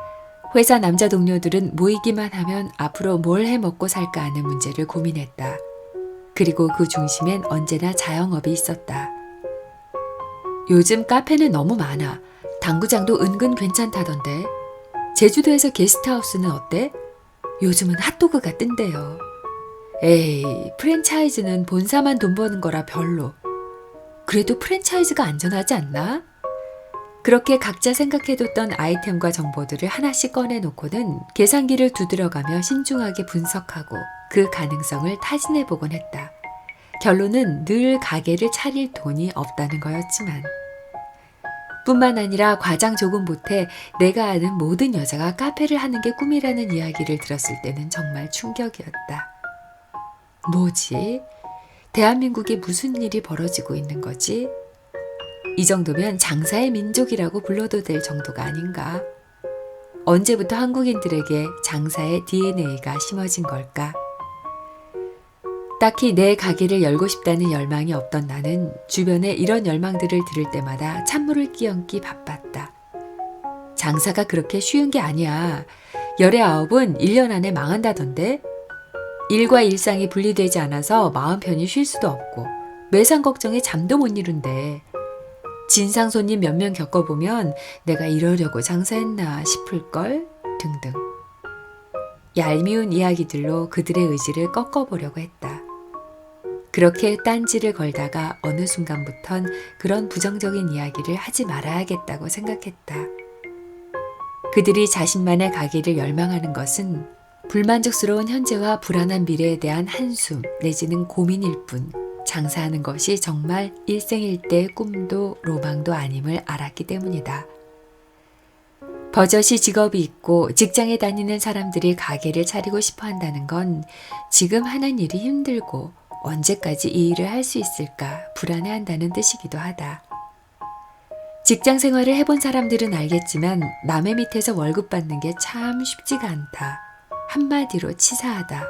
회사 남자 동료들은 모이기만 하면 앞으로 뭘 해 먹고 살까 하는 문제를 고민했다. 그리고 그 중심엔 언제나 자영업이 있었다. 요즘 카페는 너무 많아. 당구장도 은근 괜찮다던데. 제주도에서 게스트하우스는 어때? 요즘은 핫도그가 뜬대요. 에이, 프랜차이즈는 본사만 돈 버는 거라 별로. 그래도 프랜차이즈가 안전하지 않나? 그렇게 각자 생각해뒀던 아이템과 정보들을 하나씩 꺼내놓고는 계산기를 두드려가며 신중하게 분석하고 그 가능성을 타진해보곤 했다. 결론은 늘 가게를 차릴 돈이 없다는 거였지만. 뿐만 아니라 과장 조금 못해 내가 아는 모든 여자가 카페를 하는 게 꿈이라는 이야기를 들었을 때는 정말 충격이었다. 뭐지? 대한민국에 무슨 일이 벌어지고 있는 거지? 이 정도면 장사의 민족이라고 불러도 될 정도가 아닌가? 언제부터 한국인들에게 장사의 DNA가 심어진 걸까? 딱히 내 가게를 열고 싶다는 열망이 없던 나는 주변에 이런 열망들을 들을 때마다 찬물을 끼얹기 바빴다. 장사가 그렇게 쉬운 게 아니야. 열의 9은 1년 안에 망한다던데? 일과 일상이 분리되지 않아서 마음 편히 쉴 수도 없고 매상 걱정에 잠도 못 이룬대. 진상 손님 몇 명 겪어보면 내가 이러려고 장사했나 싶을걸? 등등. 얄미운 이야기들로 그들의 의지를 꺾어보려고 했다. 그렇게 딴지를 걸다가 어느 순간부턴 그런 부정적인 이야기를 하지 말아야겠다고 생각했다. 그들이 자신만의 가게를 열망하는 것은 불만족스러운 현재와 불안한 미래에 대한 한숨 내지는 고민일 뿐 장사하는 것이 정말 일생일대의 꿈도 로망도 아님을 알았기 때문이다. 버젓이 직업이 있고 직장에 다니는 사람들이 가게를 차리고 싶어 한다는 건 지금 하는 일이 힘들고 언제까지 이 일을 할 수 있을까 불안해한다는 뜻이기도 하다. 직장 생활을 해본 사람들은 알겠지만 남의 밑에서 월급 받는 게 참 쉽지가 않다. 한마디로 치사하다.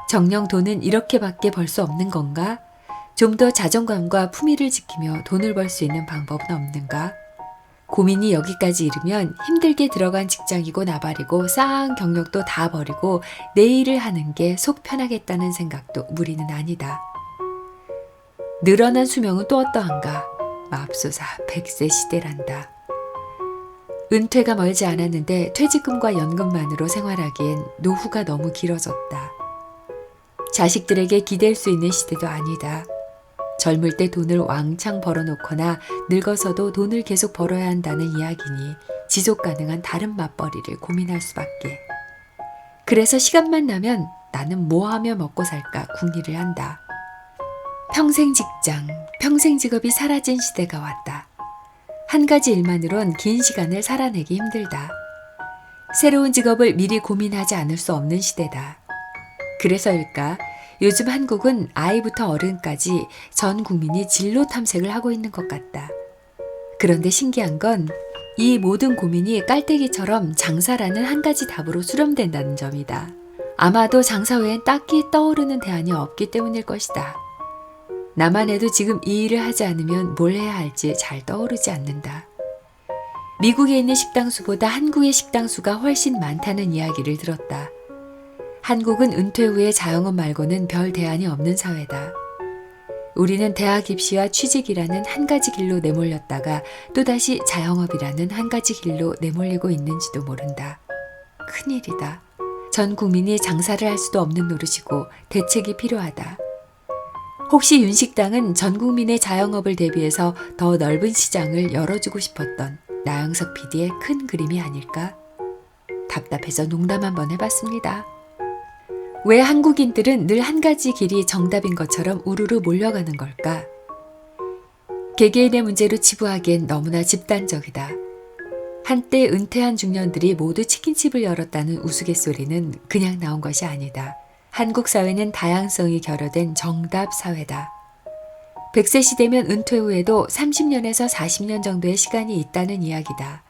정녕 돈은 이렇게밖에 벌 수 없는 건가? 좀 더 자존감과 품위를 지키며 돈을 벌 수 있는 방법은 없는가? 고민이 여기까지 이르면 힘들게 들어간 직장이고 나발이고 쌓아온 경력도 다 버리고 내 일을 하는 게 속 편하겠다는 생각도 무리는 아니다. 늘어난 수명은 또 어떠한가? 맙소사 100세 시대란다. 은퇴가 멀지 않았는데 퇴직금과 연금만으로 생활하기엔 노후가 너무 길어졌다. 자식들에게 기댈 수 있는 시대도 아니다. 젊을 때 돈을 왕창 벌어놓거나 늙어서도 돈을 계속 벌어야 한다는 이야기니 지속 가능한 다른 맞벌이를 고민할 수밖에. 그래서 시간만 나면 나는 뭐 하며 먹고 살까 궁리를 한다. 평생 직장, 평생 직업이 사라진 시대가 왔다. 한 가지 일만으론 긴 시간을 살아내기 힘들다. 새로운 직업을 미리 고민하지 않을 수 없는 시대다. 그래서일까? 요즘 한국은 아이부터 어른까지 전 국민이 진로 탐색을 하고 있는 것 같다. 그런데 신기한 건 이 모든 고민이 깔때기처럼 장사라는 한 가지 답으로 수렴된다는 점이다. 아마도 장사 외엔 딱히 떠오르는 대안이 없기 때문일 것이다. 나만 해도 지금 이 일을 하지 않으면 뭘 해야 할지 잘 떠오르지 않는다. 미국에 있는 식당 수보다 한국의 식당 수가 훨씬 많다는 이야기를 들었다. 한국은 은퇴 후에 자영업 말고는 별 대안이 없는 사회다. 우리는 대학 입시와 취직이라는 한 가지 길로 내몰렸다가 또다시 자영업이라는 한 가지 길로 내몰리고 있는지도 모른다. 큰일이다. 전 국민이 장사를 할 수도 없는 노릇이고 대책이 필요하다. 혹시 윤식당은 전 국민의 자영업을 대비해서 더 넓은 시장을 열어주고 싶었던 나영석 PD의 큰 그림이 아닐까? 답답해서 농담 한번 해봤습니다. 왜 한국인들은 늘 한 가지 길이 정답인 것처럼 우르르 몰려가는 걸까? 개개인의 문제로 치부하기엔 너무나 집단적이다. 한때 은퇴한 중년들이 모두 치킨집을 열었다는 우스갯소리는 그냥 나온 것이 아니다. 한국 사회는 다양성이 결여된 정답 사회다. 100세 시대면 은퇴 후에도 30년에서 40년 정도의 시간이 있다는 이야기다.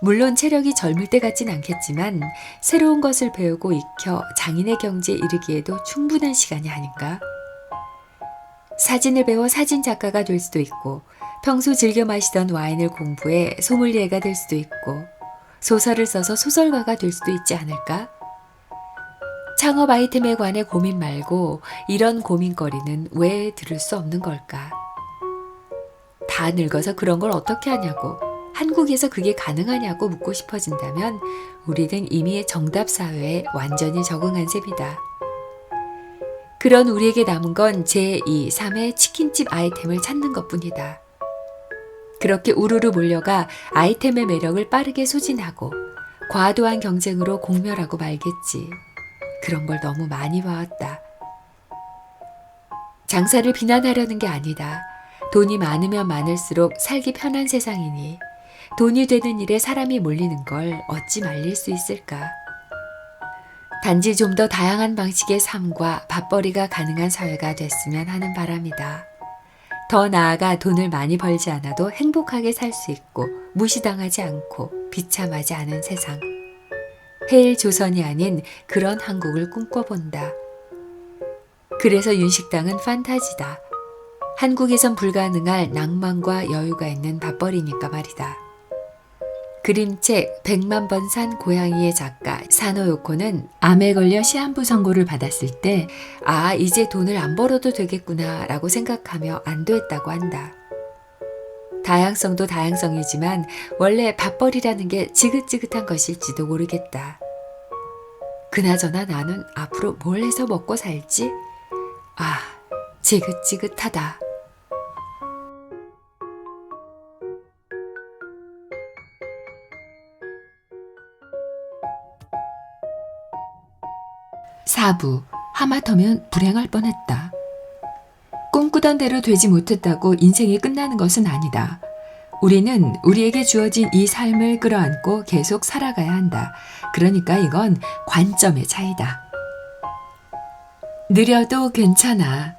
물론 체력이 젊을 때 같진 않겠지만 새로운 것을 배우고 익혀 장인의 경지에 이르기에도 충분한 시간이 아닌가? 사진을 배워 사진작가가 될 수도 있고 평소 즐겨 마시던 와인을 공부해 소믈리에가 될 수도 있고 소설을 써서 소설가가 될 수도 있지 않을까? 창업 아이템에 관해 고민 말고 이런 고민거리는 왜 들을 수 없는 걸까? 다 늙어서 그런 걸 어떻게 하냐고, 한국에서 그게 가능하냐고 묻고 싶어진다면 우리는 이미 정답 사회에 완전히 적응한 셈이다. 그런 우리에게 남은 건 제2, 3의 치킨집 아이템을 찾는 것뿐이다. 그렇게 우르르 몰려가 아이템의 매력을 빠르게 소진하고 과도한 경쟁으로 공멸하고 말겠지. 그런 걸 너무 많이 봐왔다. 장사를 비난하려는 게 아니다. 돈이 많으면 많을수록 살기 편한 세상이니 돈이 되는 일에 사람이 몰리는 걸 어찌 말릴 수 있을까? 단지 좀 더 다양한 방식의 삶과 밥벌이가 가능한 사회가 됐으면 하는 바람이다. 더 나아가 돈을 많이 벌지 않아도 행복하게 살 수 있고 무시당하지 않고 비참하지 않은 세상. 해일 조선이 아닌 그런 한국을 꿈꿔본다. 그래서 윤식당은 판타지다. 한국에선 불가능할 낭만과 여유가 있는 밥벌이니까 말이다. 그림책 100만 번 산 고양이의 작가 사노요코는 암에 걸려 시한부 선고를 받았을 때 이제 돈을 안 벌어도 되겠구나 라고 생각하며 안도했다고 한다. 다양성도 다양성이지만 원래 밥벌이라는 게 지긋지긋한 것일지도 모르겠다. 그나저나 나는 앞으로 뭘 해서 먹고 살지? 지긋지긋하다. 사부, 하마터면 불행할 뻔했다. 꿈꾸던 대로 되지 못했다고 인생이 끝나는 것은 아니다. 우리는 우리에게 주어진 이 삶을 끌어안고 계속 살아가야 한다. 그러니까 이건 관점의 차이다. 느려도 괜찮아.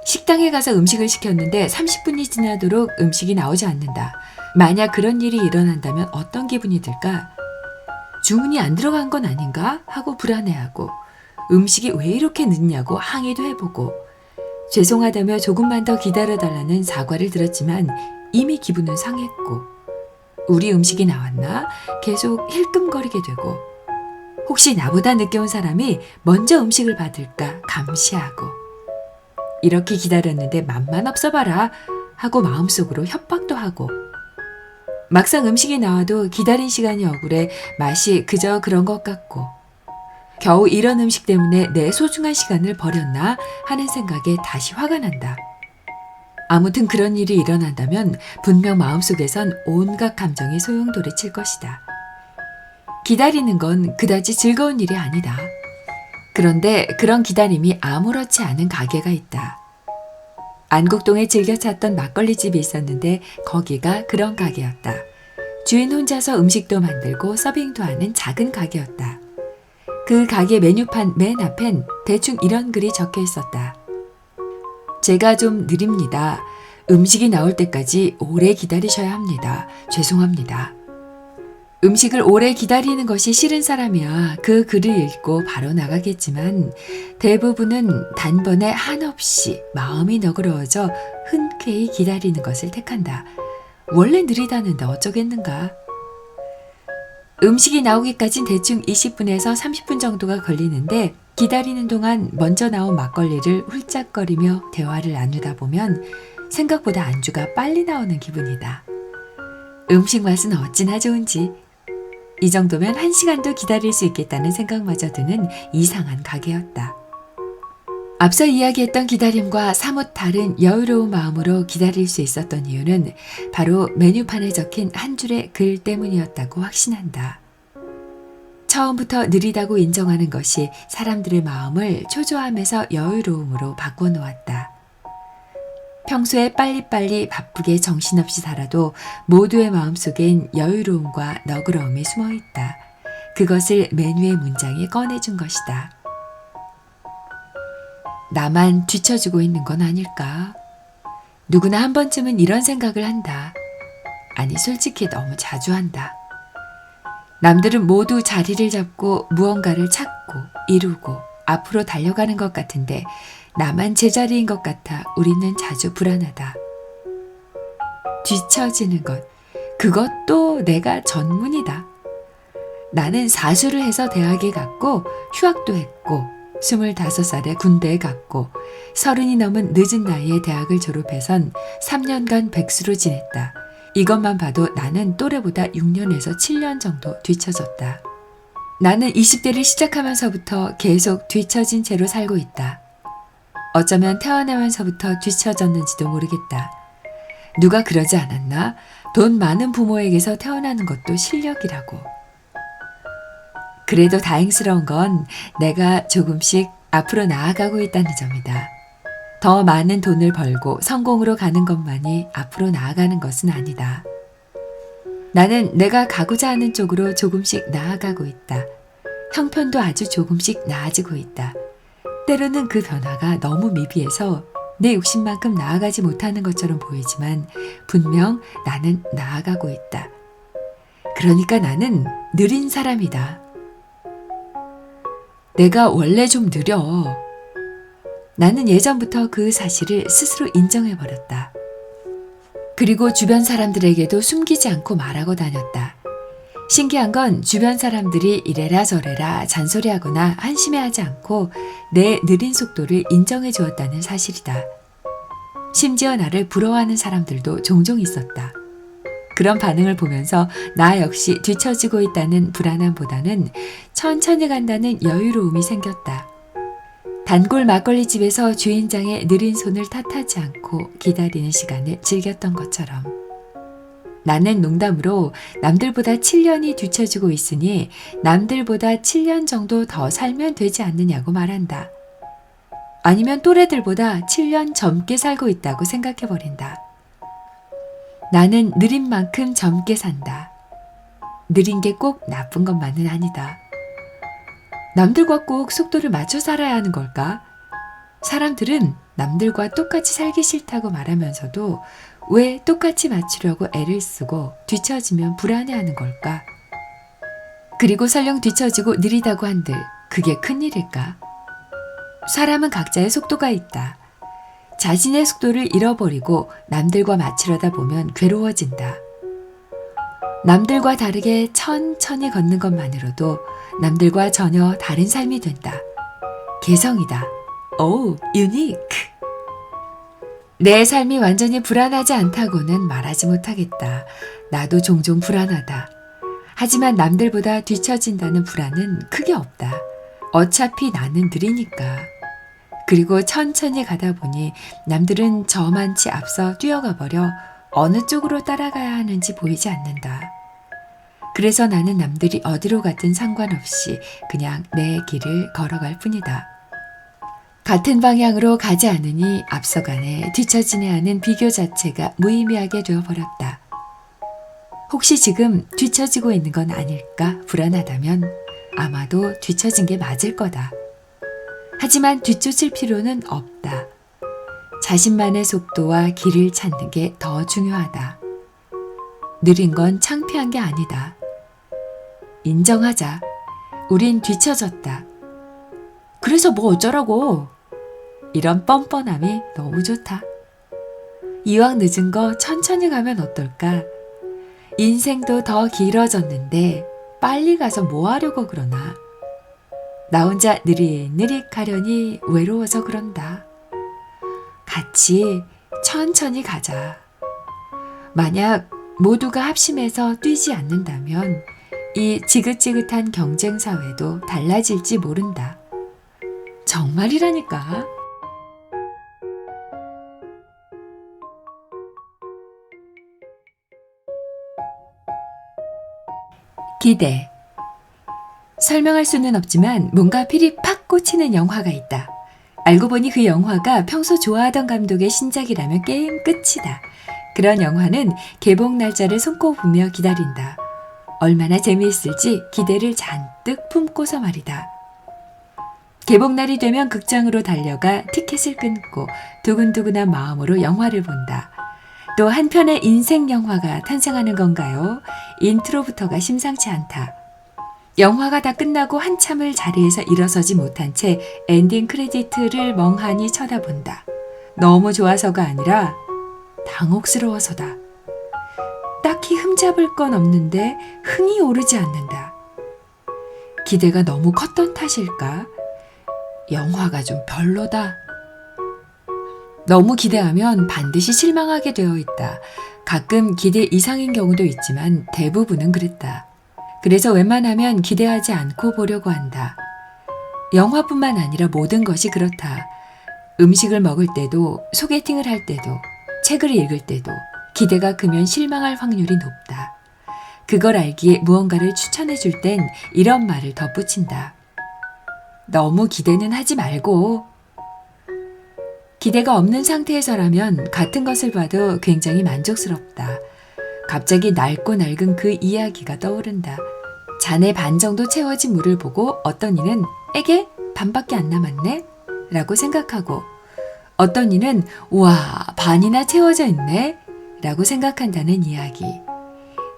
식당에 가서 음식을 시켰는데 30분이 지나도록 음식이 나오지 않는다. 만약 그런 일이 일어난다면 어떤 기분이 들까? 주문이 안 들어간 건 아닌가? 하고 불안해하고 음식이 왜 이렇게 늦냐고 항의도 해보고 죄송하다며 조금만 더 기다려달라는 사과를 들었지만 이미 기분은 상했고 우리 음식이 나왔나? 계속 힐끔거리게 되고 혹시 나보다 늦게 온 사람이 먼저 음식을 받을까 감시하고 이렇게 기다렸는데 맘만 없어봐라 하고 마음속으로 협박도 하고 막상 음식이 나와도 기다린 시간이 억울해 맛이 그저 그런 것 같고 겨우 이런 음식 때문에 내 소중한 시간을 버렸나 하는 생각에 다시 화가 난다. 아무튼 그런 일이 일어난다면 분명 마음속에선 온갖 감정이 소용돌이칠 것이다. 기다리는 건 그다지 즐거운 일이 아니다. 그런데 그런 기다림이 아무렇지 않은 가게가 있다. 안국동에 즐겨 찾던 막걸리집이 있었는데 거기가 그런 가게였다. 주인 혼자서 음식도 만들고 서빙도 하는 작은 가게였다. 그 가게 메뉴판 맨 앞엔 대충 이런 글이 적혀 있었다. 제가 좀 느립니다. 음식이 나올 때까지 오래 기다리셔야 합니다. 죄송합니다. 음식을 오래 기다리는 것이 싫은 사람이야 그 글을 읽고 바로 나가겠지만 대부분은 단번에 한없이 마음이 너그러워져 흔쾌히 기다리는 것을 택한다. 원래 느리다는데 어쩌겠는가. 음식이 나오기까진 대충 20분에서 30분 정도가 걸리는데 기다리는 동안 먼저 나온 막걸리를 훌짝거리며 대화를 나누다 보면 생각보다 안주가 빨리 나오는 기분이다. 음식 맛은 어찌나 좋은지. 이 정도면 1시간도 기다릴 수 있겠다는 생각마저 드는 이상한 가게였다. 앞서 이야기했던 기다림과 사뭇 다른 여유로운 마음으로 기다릴 수 있었던 이유는 바로 메뉴판에 적힌 한 줄의 글 때문이었다고 확신한다. 처음부터 느리다고 인정하는 것이 사람들의 마음을 초조함에서 여유로움으로 바꿔놓았다. 평소에 빨리빨리 바쁘게 정신없이 살아도 모두의 마음속엔 여유로움과 너그러움이 숨어있다. 그것을 메뉴의 문장에 꺼내준 것이다. 나만 뒤처지고 있는 건 아닐까? 누구나 한 번쯤은 이런 생각을 한다. 아니, 솔직히 너무 자주 한다. 남들은 모두 자리를 잡고 무언가를 찾고 이루고 앞으로 달려가는 것 같은데 나만 제자리인 것 같아 우리는 자주 불안하다. 뒤처지는 것, 그것도 내가 전문이다. 나는 사수를 해서 대학에 갔고 휴학도 했고 25살에 군대에 갔고 30이 넘은 늦은 나이에 대학을 졸업해선 3년간 백수로 지냈다. 이것만 봐도 나는 또래보다 6년에서 7년 정도 뒤처졌다. 나는 20대를 시작하면서부터 계속 뒤처진 채로 살고 있다. 어쩌면 태어나면서부터 뒤처졌는지도 모르겠다. 누가 그러지 않았나? 돈 많은 부모에게서 태어나는 것도 실력이라고. 그래도 다행스러운 건 내가 조금씩 앞으로 나아가고 있다는 점이다. 더 많은 돈을 벌고 성공으로 가는 것만이 앞으로 나아가는 것은 아니다. 나는 내가 가고자 하는 쪽으로 조금씩 나아가고 있다. 형편도 아주 조금씩 나아지고 있다. 때로는 그 변화가 너무 미비해서 내 욕심만큼 나아가지 못하는 것처럼 보이지만 분명 나는 나아가고 있다. 그러니까 나는 느린 사람이다. 내가 원래 좀 느려. 나는 예전부터 그 사실을 스스로 인정해버렸다. 그리고 주변 사람들에게도 숨기지 않고 말하고 다녔다. 신기한 건 주변 사람들이 이래라 저래라 잔소리하거나 한심해하지 않고 내 느린 속도를 인정해 주었다는 사실이다. 심지어 나를 부러워하는 사람들도 종종 있었다. 그런 반응을 보면서 나 역시 뒤처지고 있다는 불안함보다는 천천히 간다는 여유로움이 생겼다. 단골 막걸리집에서 주인장의 느린 손을 탓하지 않고 기다리는 시간을 즐겼던 것처럼. 나는 농담으로 남들보다 7년이 뒤처지고 있으니 남들보다 7년 정도 더 살면 되지 않느냐고 말한다. 아니면 또래들보다 7년 젊게 살고 있다고 생각해버린다. 나는 느린 만큼 젊게 산다. 느린 게 꼭 나쁜 것만은 아니다. 남들과 꼭 속도를 맞춰 살아야 하는 걸까? 사람들은 남들과 똑같이 살기 싫다고 말하면서도 왜 똑같이 맞추려고 애를 쓰고 뒤처지면 불안해하는 걸까? 그리고 설령 뒤처지고 느리다고 한들 그게 큰일일까? 사람은 각자의 속도가 있다. 자신의 속도를 잃어버리고 남들과 맞추려다 보면 괴로워진다. 남들과 다르게 천천히 걷는 것만으로도 남들과 전혀 다른 삶이 된다. 개성이다. 오, 유니크. 내 삶이 완전히 불안하지 않다고는 말하지 못하겠다. 나도 종종 불안하다. 하지만 남들보다 뒤처진다는 불안은 크게 없다. 어차피 나는 느리니까. 그리고 천천히 가다 보니 남들은 저만치 앞서 뛰어가 버려 어느 쪽으로 따라가야 하는지 보이지 않는다. 그래서 나는 남들이 어디로 가든 상관없이 그냥 내 길을 걸어갈 뿐이다. 같은 방향으로 가지 않으니 앞서가네 뒤처지네 하는 비교 자체가 무의미하게 되어버렸다. 혹시 지금 뒤처지고 있는 건 아닐까 불안하다면 아마도 뒤처진 게 맞을 거다. 하지만 뒤쫓을 필요는 없다. 자신만의 속도와 길을 찾는 게 더 중요하다. 느린 건 창피한 게 아니다. 인정하자. 우린 뒤처졌다. 그래서 뭐 어쩌라고. 이런 뻔뻔함이 너무 좋다. 이왕 늦은 거 천천히 가면 어떨까? 인생도 더 길어졌는데 빨리 가서 뭐 하려고 그러나. 나 혼자 느릿느릿 가려니 외로워서 그런다. 같이 천천히 가자. 만약 모두가 합심해서 뛰지 않는다면 이 지긋지긋한 경쟁 사회도 달라질지 모른다. 정말이라니까. 기대. 설명할 수는 없지만 뭔가 필이 팍 꽂히는 영화가 있다. 알고 보니 그 영화가 평소 좋아하던 감독의 신작이라면 게임 끝이다. 그런 영화는 개봉 날짜를 손꼽으며 기다린다. 얼마나 재미있을지 기대를 잔뜩 품고서 말이다. 개봉날이 되면 극장으로 달려가 티켓을 끊고 두근두근한 마음으로 영화를 본다. 또 한편의 인생 영화가 탄생하는 건가요? 인트로부터가 심상치 않다. 영화가 다 끝나고 한참을 자리에서 일어서지 못한 채 엔딩 크레디트를 멍하니 쳐다본다. 너무 좋아서가 아니라 당혹스러워서다. 딱히 흠잡을 건 없는데 흥이 오르지 않는다. 기대가 너무 컸던 탓일까? 영화가 좀 별로다. 너무 기대하면 반드시 실망하게 되어 있다. 가끔 기대 이상인 경우도 있지만 대부분은 그랬다. 그래서 웬만하면 기대하지 않고 보려고 한다. 영화뿐만 아니라 모든 것이 그렇다. 음식을 먹을 때도, 소개팅을 할 때도, 책을 읽을 때도 기대가 크면 실망할 확률이 높다. 그걸 알기에 무언가를 추천해 줄 땐 이런 말을 덧붙인다. 너무 기대는 하지 말고. 기대가 없는 상태에서라면 같은 것을 봐도 굉장히 만족스럽다. 갑자기 낡고 낡은 그 이야기가 떠오른다. 잔에 반 정도 채워진 물을 보고 어떤 이는 에게 반밖에 안 남았네? 라고 생각하고 어떤 이는 우와 반이나 채워져 있네? 라고 생각한다는 이야기.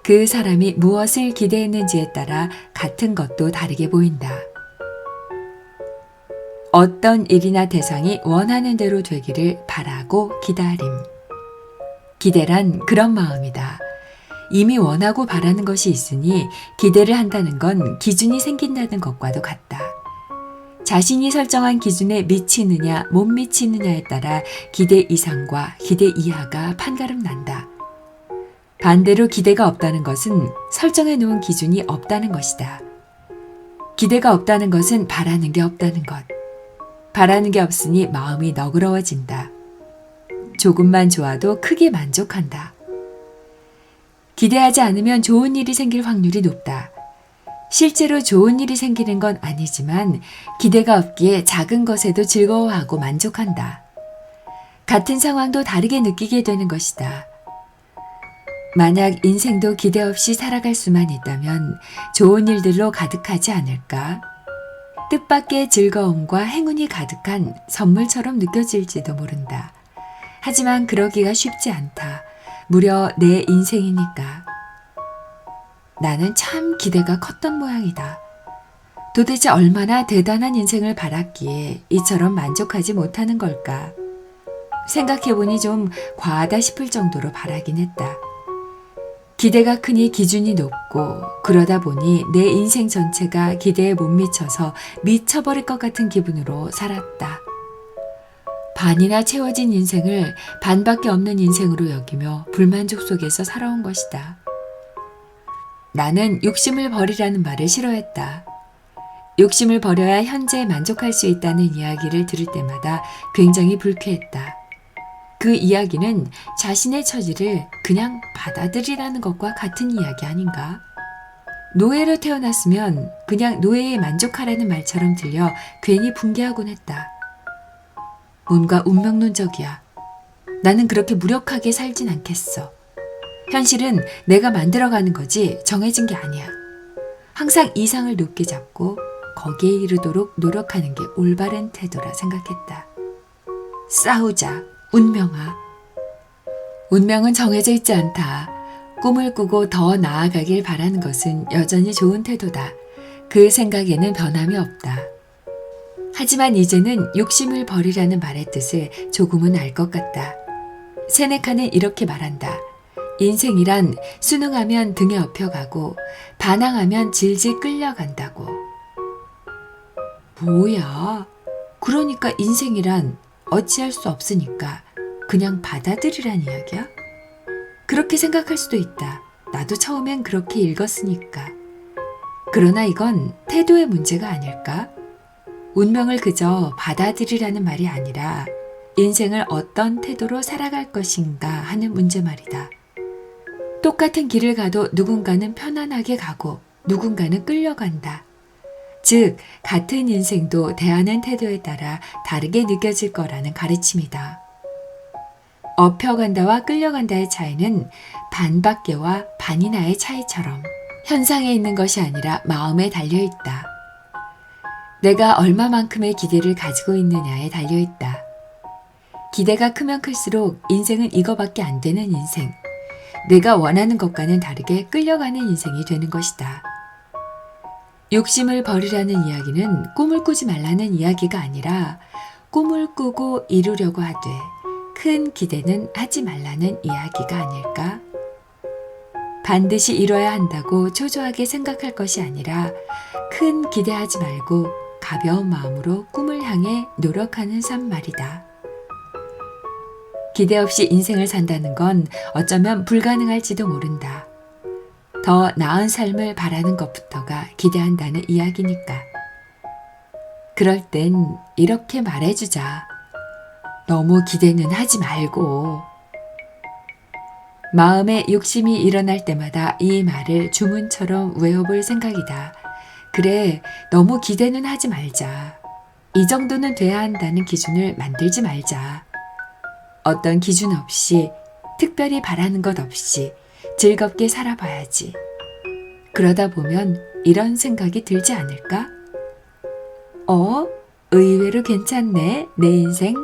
그 사람이 무엇을 기대했는지에 따라 같은 것도 다르게 보인다. 어떤 일이나 대상이 원하는 대로 되기를 바라고 기다림. 기대란 그런 마음이다. 이미 원하고 바라는 것이 있으니 기대를 한다는 건 기준이 생긴다는 것과도 같다. 자신이 설정한 기준에 미치느냐 못 미치느냐에 따라 기대 이상과 기대 이하가 판가름 난다. 반대로 기대가 없다는 것은 설정해 놓은 기준이 없다는 것이다. 기대가 없다는 것은 바라는 게 없다는 것. 바라는 게 없으니 마음이 너그러워진다. 조금만 좋아도 크게 만족한다. 기대하지 않으면 좋은 일이 생길 확률이 높다. 실제로 좋은 일이 생기는 건 아니지만 기대가 없기에 작은 것에도 즐거워하고 만족한다. 같은 상황도 다르게 느끼게 되는 것이다. 만약 인생도 기대 없이 살아갈 수만 있다면 좋은 일들로 가득하지 않을까? 뜻밖의 즐거움과 행운이 가득한 선물처럼 느껴질지도 모른다. 하지만 그러기가 쉽지 않다. 무려 내 인생이니까. 나는 참 기대가 컸던 모양이다. 도대체 얼마나 대단한 인생을 바랐기에 이처럼 만족하지 못하는 걸까? 생각해보니 좀 과하다 싶을 정도로 바라긴 했다. 기대가 크니 기준이 높고 그러다 보니 내 인생 전체가 기대에 못 미쳐서 미쳐버릴 것 같은 기분으로 살았다. 반이나 채워진 인생을 반밖에 없는 인생으로 여기며 불만족 속에서 살아온 것이다. 나는 욕심을 버리라는 말을 싫어했다. 욕심을 버려야 현재에 만족할 수 있다는 이야기를 들을 때마다 굉장히 불쾌했다. 그 이야기는 자신의 처지를 그냥 받아들이라는 것과 같은 이야기 아닌가? 노예로 태어났으면 그냥 노예에 만족하라는 말처럼 들려 괜히 붕괴하곤 했다. 뭔가 운명론적이야. 나는 그렇게 무력하게 살진 않겠어. 현실은 내가 만들어가는 거지 정해진 게 아니야. 항상 이상을 높게 잡고 거기에 이르도록 노력하는 게 올바른 태도라 생각했다. 싸우자, 운명아. 운명은 정해져 있지 않다. 꿈을 꾸고 더 나아가길 바라는 것은 여전히 좋은 태도다. 그 생각에는 변함이 없다. 하지만 이제는 욕심을 버리라는 말의 뜻을 조금은 알 것 같다. 세네카는 이렇게 말한다. 인생이란 순응하면 등에 업혀가고 반항하면 질질 끌려간다고. 뭐야? 그러니까 인생이란 어찌할 수 없으니까 그냥 받아들이란 이야기야? 그렇게 생각할 수도 있다. 나도 처음엔 그렇게 읽었으니까. 그러나 이건 태도의 문제가 아닐까? 운명을 그저 받아들이라는 말이 아니라 인생을 어떤 태도로 살아갈 것인가 하는 문제 말이다. 똑같은 길을 가도 누군가는 편안하게 가고 누군가는 끌려간다. 즉, 같은 인생도 대하는 태도에 따라 다르게 느껴질 거라는 가르침이다. 업혀간다와 끌려간다의 차이는 반밖에와 반이나의 차이처럼 현상에 있는 것이 아니라 마음에 달려있다. 내가 얼마만큼의 기대를 가지고 있느냐에 달려있다. 기대가 크면 클수록 인생은 이거밖에 안 되는 인생, 내가 원하는 것과는 다르게 끌려가는 인생이 되는 것이다. 욕심을 버리라는 이야기는 꿈을 꾸지 말라는 이야기가 아니라 꿈을 꾸고 이루려고 하되 큰 기대는 하지 말라는 이야기가 아닐까? 반드시 이뤄야 한다고 초조하게 생각할 것이 아니라 큰 기대하지 말고 가벼운 마음으로 꿈을 향해 노력하는 삶 말이다. 기대 없이 인생을 산다는 건 어쩌면 불가능할지도 모른다. 더 나은 삶을 바라는 것부터가 기대한다는 이야기니까. 그럴 땐 이렇게 말해주자. 너무 기대는 하지 말고. 마음에 욕심이 일어날 때마다 이 말을 주문처럼 외워볼 생각이다. 그래, 너무 기대는 하지 말자. 이 정도는 돼야 한다는 기준을 만들지 말자. 어떤 기준 없이, 특별히 바라는 것 없이 즐겁게 살아봐야지. 그러다 보면 이런 생각이 들지 않을까? 의외로 괜찮네, 내 인생.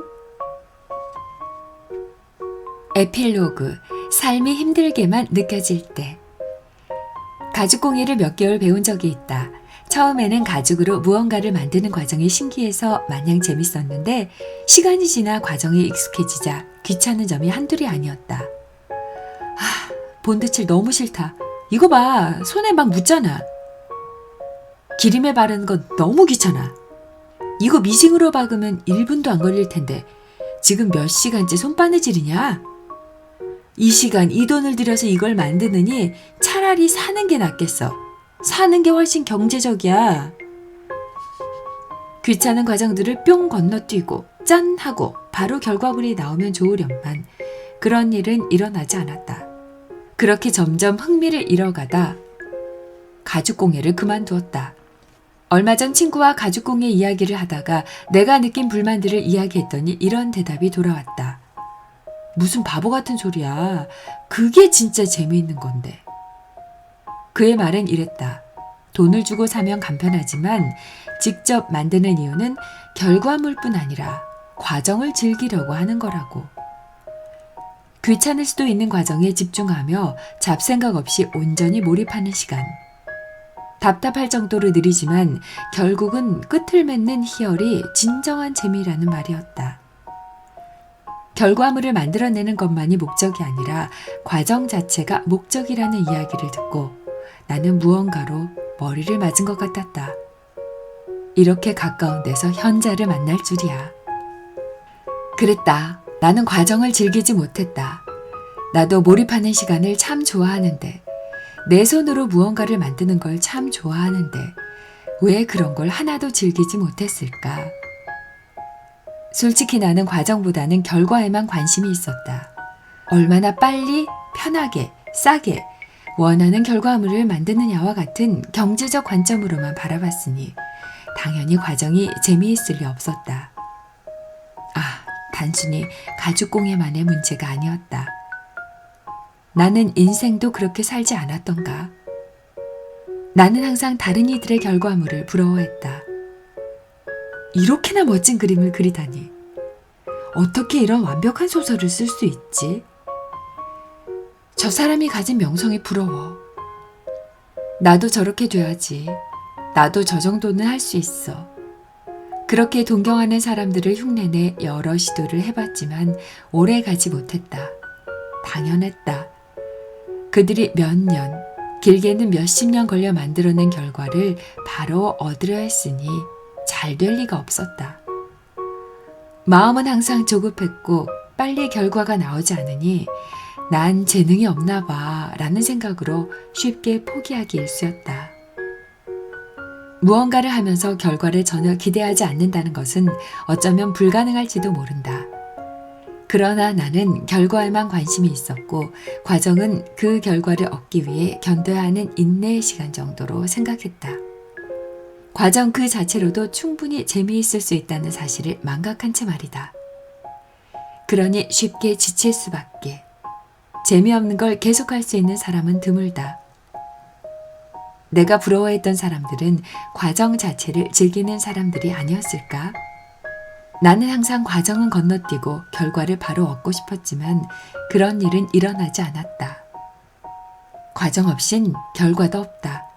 에필로그, 삶이 힘들게만 느껴질 때. 가죽공예를 몇 개월 배운 적이 있다. 처음에는 가죽으로 무언가를 만드는 과정이 신기해서 마냥 재밌었는데 시간이 지나 과정에 익숙해지자 귀찮은 점이 한둘이 아니었다. 본드칠 너무 싫다. 이거 봐, 손에 막 묻잖아. 기름에 바르는 거 너무 귀찮아. 이거 미싱으로 박으면 1분도 안 걸릴 텐데 지금 몇 시간째 손바느질이냐? 이 시간 이 돈을 들여서 이걸 만드느니 차라리 사는 게 낫겠어. 사는 게 훨씬 경제적이야. 귀찮은 과정들을 뿅 건너뛰고 짠 하고 바로 결과물이 나오면 좋으련만 그런 일은 일어나지 않았다. 그렇게 점점 흥미를 잃어가다 가죽공예를 그만두었다. 얼마 전 친구와 가죽공예 이야기를 하다가 내가 느낀 불만들을 이야기했더니 이런 대답이 돌아왔다. 무슨 바보 같은 소리야. 그게 진짜 재미있는 건데. 그의 말은 이랬다. 돈을 주고 사면 간편하지만 직접 만드는 이유는 결과물뿐 아니라 과정을 즐기려고 하는 거라고. 귀찮을 수도 있는 과정에 집중하며 잡생각 없이 온전히 몰입하는 시간. 답답할 정도로 느리지만 결국은 끝을 맺는 희열이 진정한 재미라는 말이었다. 결과물을 만들어내는 것만이 목적이 아니라 과정 자체가 목적이라는 이야기를 듣고 나는 무언가로 머리를 맞은 것 같았다. 이렇게 가까운 데서 현자를 만날 줄이야. 그랬다. 나는 과정을 즐기지 못했다. 나도 몰입하는 시간을 참 좋아하는데, 내 손으로 무언가를 만드는 걸 참 좋아하는데 왜 그런 걸 하나도 즐기지 못했을까? 솔직히 나는 과정보다는 결과에만 관심이 있었다. 얼마나 빨리, 편하게, 싸게 원하는 결과물을 만드느냐와 같은 경제적 관점으로만 바라봤으니 당연히 과정이 재미있을 리 없었다. 단순히 가죽공예만의 문제가 아니었다. 나는 인생도 그렇게 살지 않았던가. 나는 항상 다른 이들의 결과물을 부러워했다. 이렇게나 멋진 그림을 그리다니. 어떻게 이런 완벽한 소설을 쓸 수 있지? 저 사람이 가진 명성이 부러워. 나도 저렇게 돼야지. 나도 저 정도는 할 수 있어. 그렇게 동경하는 사람들을 흉내내 여러 시도를 해봤지만 오래 가지 못했다. 당연했다. 그들이 몇 년, 길게는 몇십 년 걸려 만들어낸 결과를 바로 얻으려 했으니 잘 될 리가 없었다. 마음은 항상 조급했고 빨리 결과가 나오지 않으니 난 재능이 없나 봐 라는 생각으로 쉽게 포기하기 일쑤였다. 무언가를 하면서 결과를 전혀 기대하지 않는다는 것은 어쩌면 불가능할지도 모른다. 그러나 나는 결과에만 관심이 있었고 과정은 그 결과를 얻기 위해 견뎌야 하는 인내의 시간 정도로 생각했다. 과정 그 자체로도 충분히 재미있을 수 있다는 사실을 망각한 채 말이다. 그러니 쉽게 지칠 수밖에. 재미없는 걸 계속할 수 있는 사람은 드물다. 내가 부러워했던 사람들은 과정 자체를 즐기는 사람들이 아니었을까? 나는 항상 과정은 건너뛰고 결과를 바로 얻고 싶었지만 그런 일은 일어나지 않았다. 과정 없인 결과도 없다.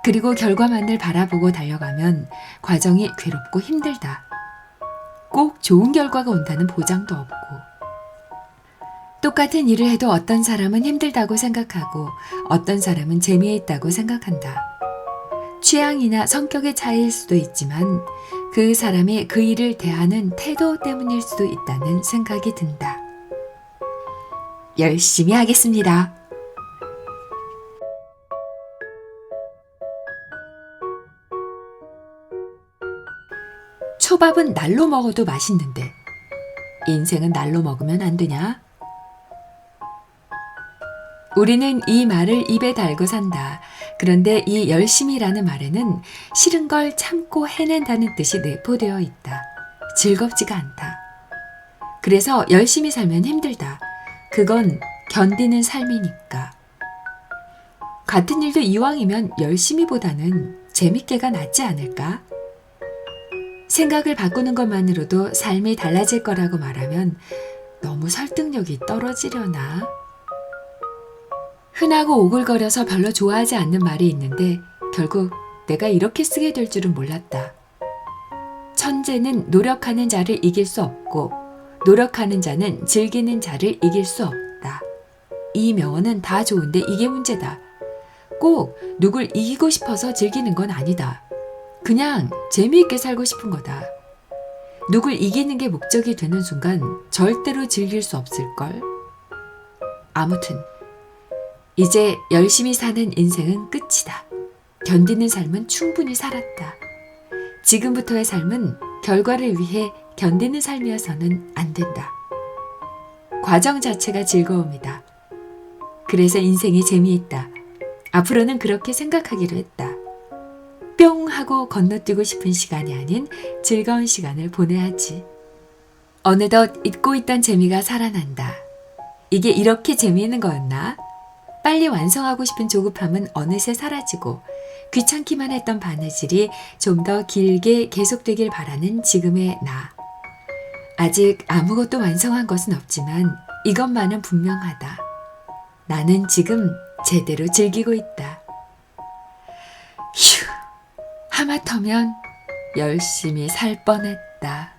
그리고 결과만을 바라보고 달려가면 과정이 괴롭고 힘들다. 꼭 좋은 결과가 온다는 보장도 없고. 똑같은 일을 해도 어떤 사람은 힘들다고 생각하고 어떤 사람은 재미있다고 생각한다. 취향이나 성격의 차이일 수도 있지만 그 사람이 그 일을 대하는 태도 때문일 수도 있다는 생각이 든다. 열심히 하겠습니다. 초밥은 날로 먹어도 맛있는데 인생은 날로 먹으면 안 되냐? 우리는 이 말을 입에 달고 산다. 그런데 이 열심히라는 말에는 싫은 걸 참고 해낸다는 뜻이 내포되어 있다. 즐겁지가 않다. 그래서 열심히 살면 힘들다. 그건 견디는 삶이니까. 같은 일도 이왕이면 열심히보다는 재밌게가 낫지 않을까? 생각을 바꾸는 것만으로도 삶이 달라질 거라고 말하면 너무 설득력이 떨어지려나? 흔하고 오글거려서 별로 좋아하지 않는 말이 있는데 결국 내가 이렇게 쓰게 될 줄은 몰랐다. 천재는 노력하는 자를 이길 수 없고 노력하는 자는 즐기는 자를 이길 수 없다. 이 명언은 다 좋은데 이게 문제다. 꼭 누굴 이기고 싶어서 즐기는 건 아니다. 그냥 재미있게 살고 싶은 거다. 누굴 이기는 게 목적이 되는 순간 절대로 즐길 수 없을걸. 아무튼 이제 열심히 사는 인생은 끝이다. 견디는 삶은 충분히 살았다. 지금부터의 삶은 결과를 위해 견디는 삶이어서는 안 된다. 과정 자체가 즐거움이다. 그래서 인생이 재미있다. 앞으로는 그렇게 생각하기로 했다. 뿅 하고 건너뛰고 싶은 시간이 아닌 즐거운 시간을 보내야지. 어느덧 잊고 있던 재미가 살아난다. 이게 이렇게 재미있는 거였나? 빨리 완성하고 싶은 조급함은 어느새 사라지고 귀찮기만 했던 바느질이 좀 더 길게 계속되길 바라는 지금의 나. 아직 아무것도 완성한 것은 없지만 이것만은 분명하다. 나는 지금 제대로 즐기고 있다. 휴, 하마터면 열심히 살 뻔했다.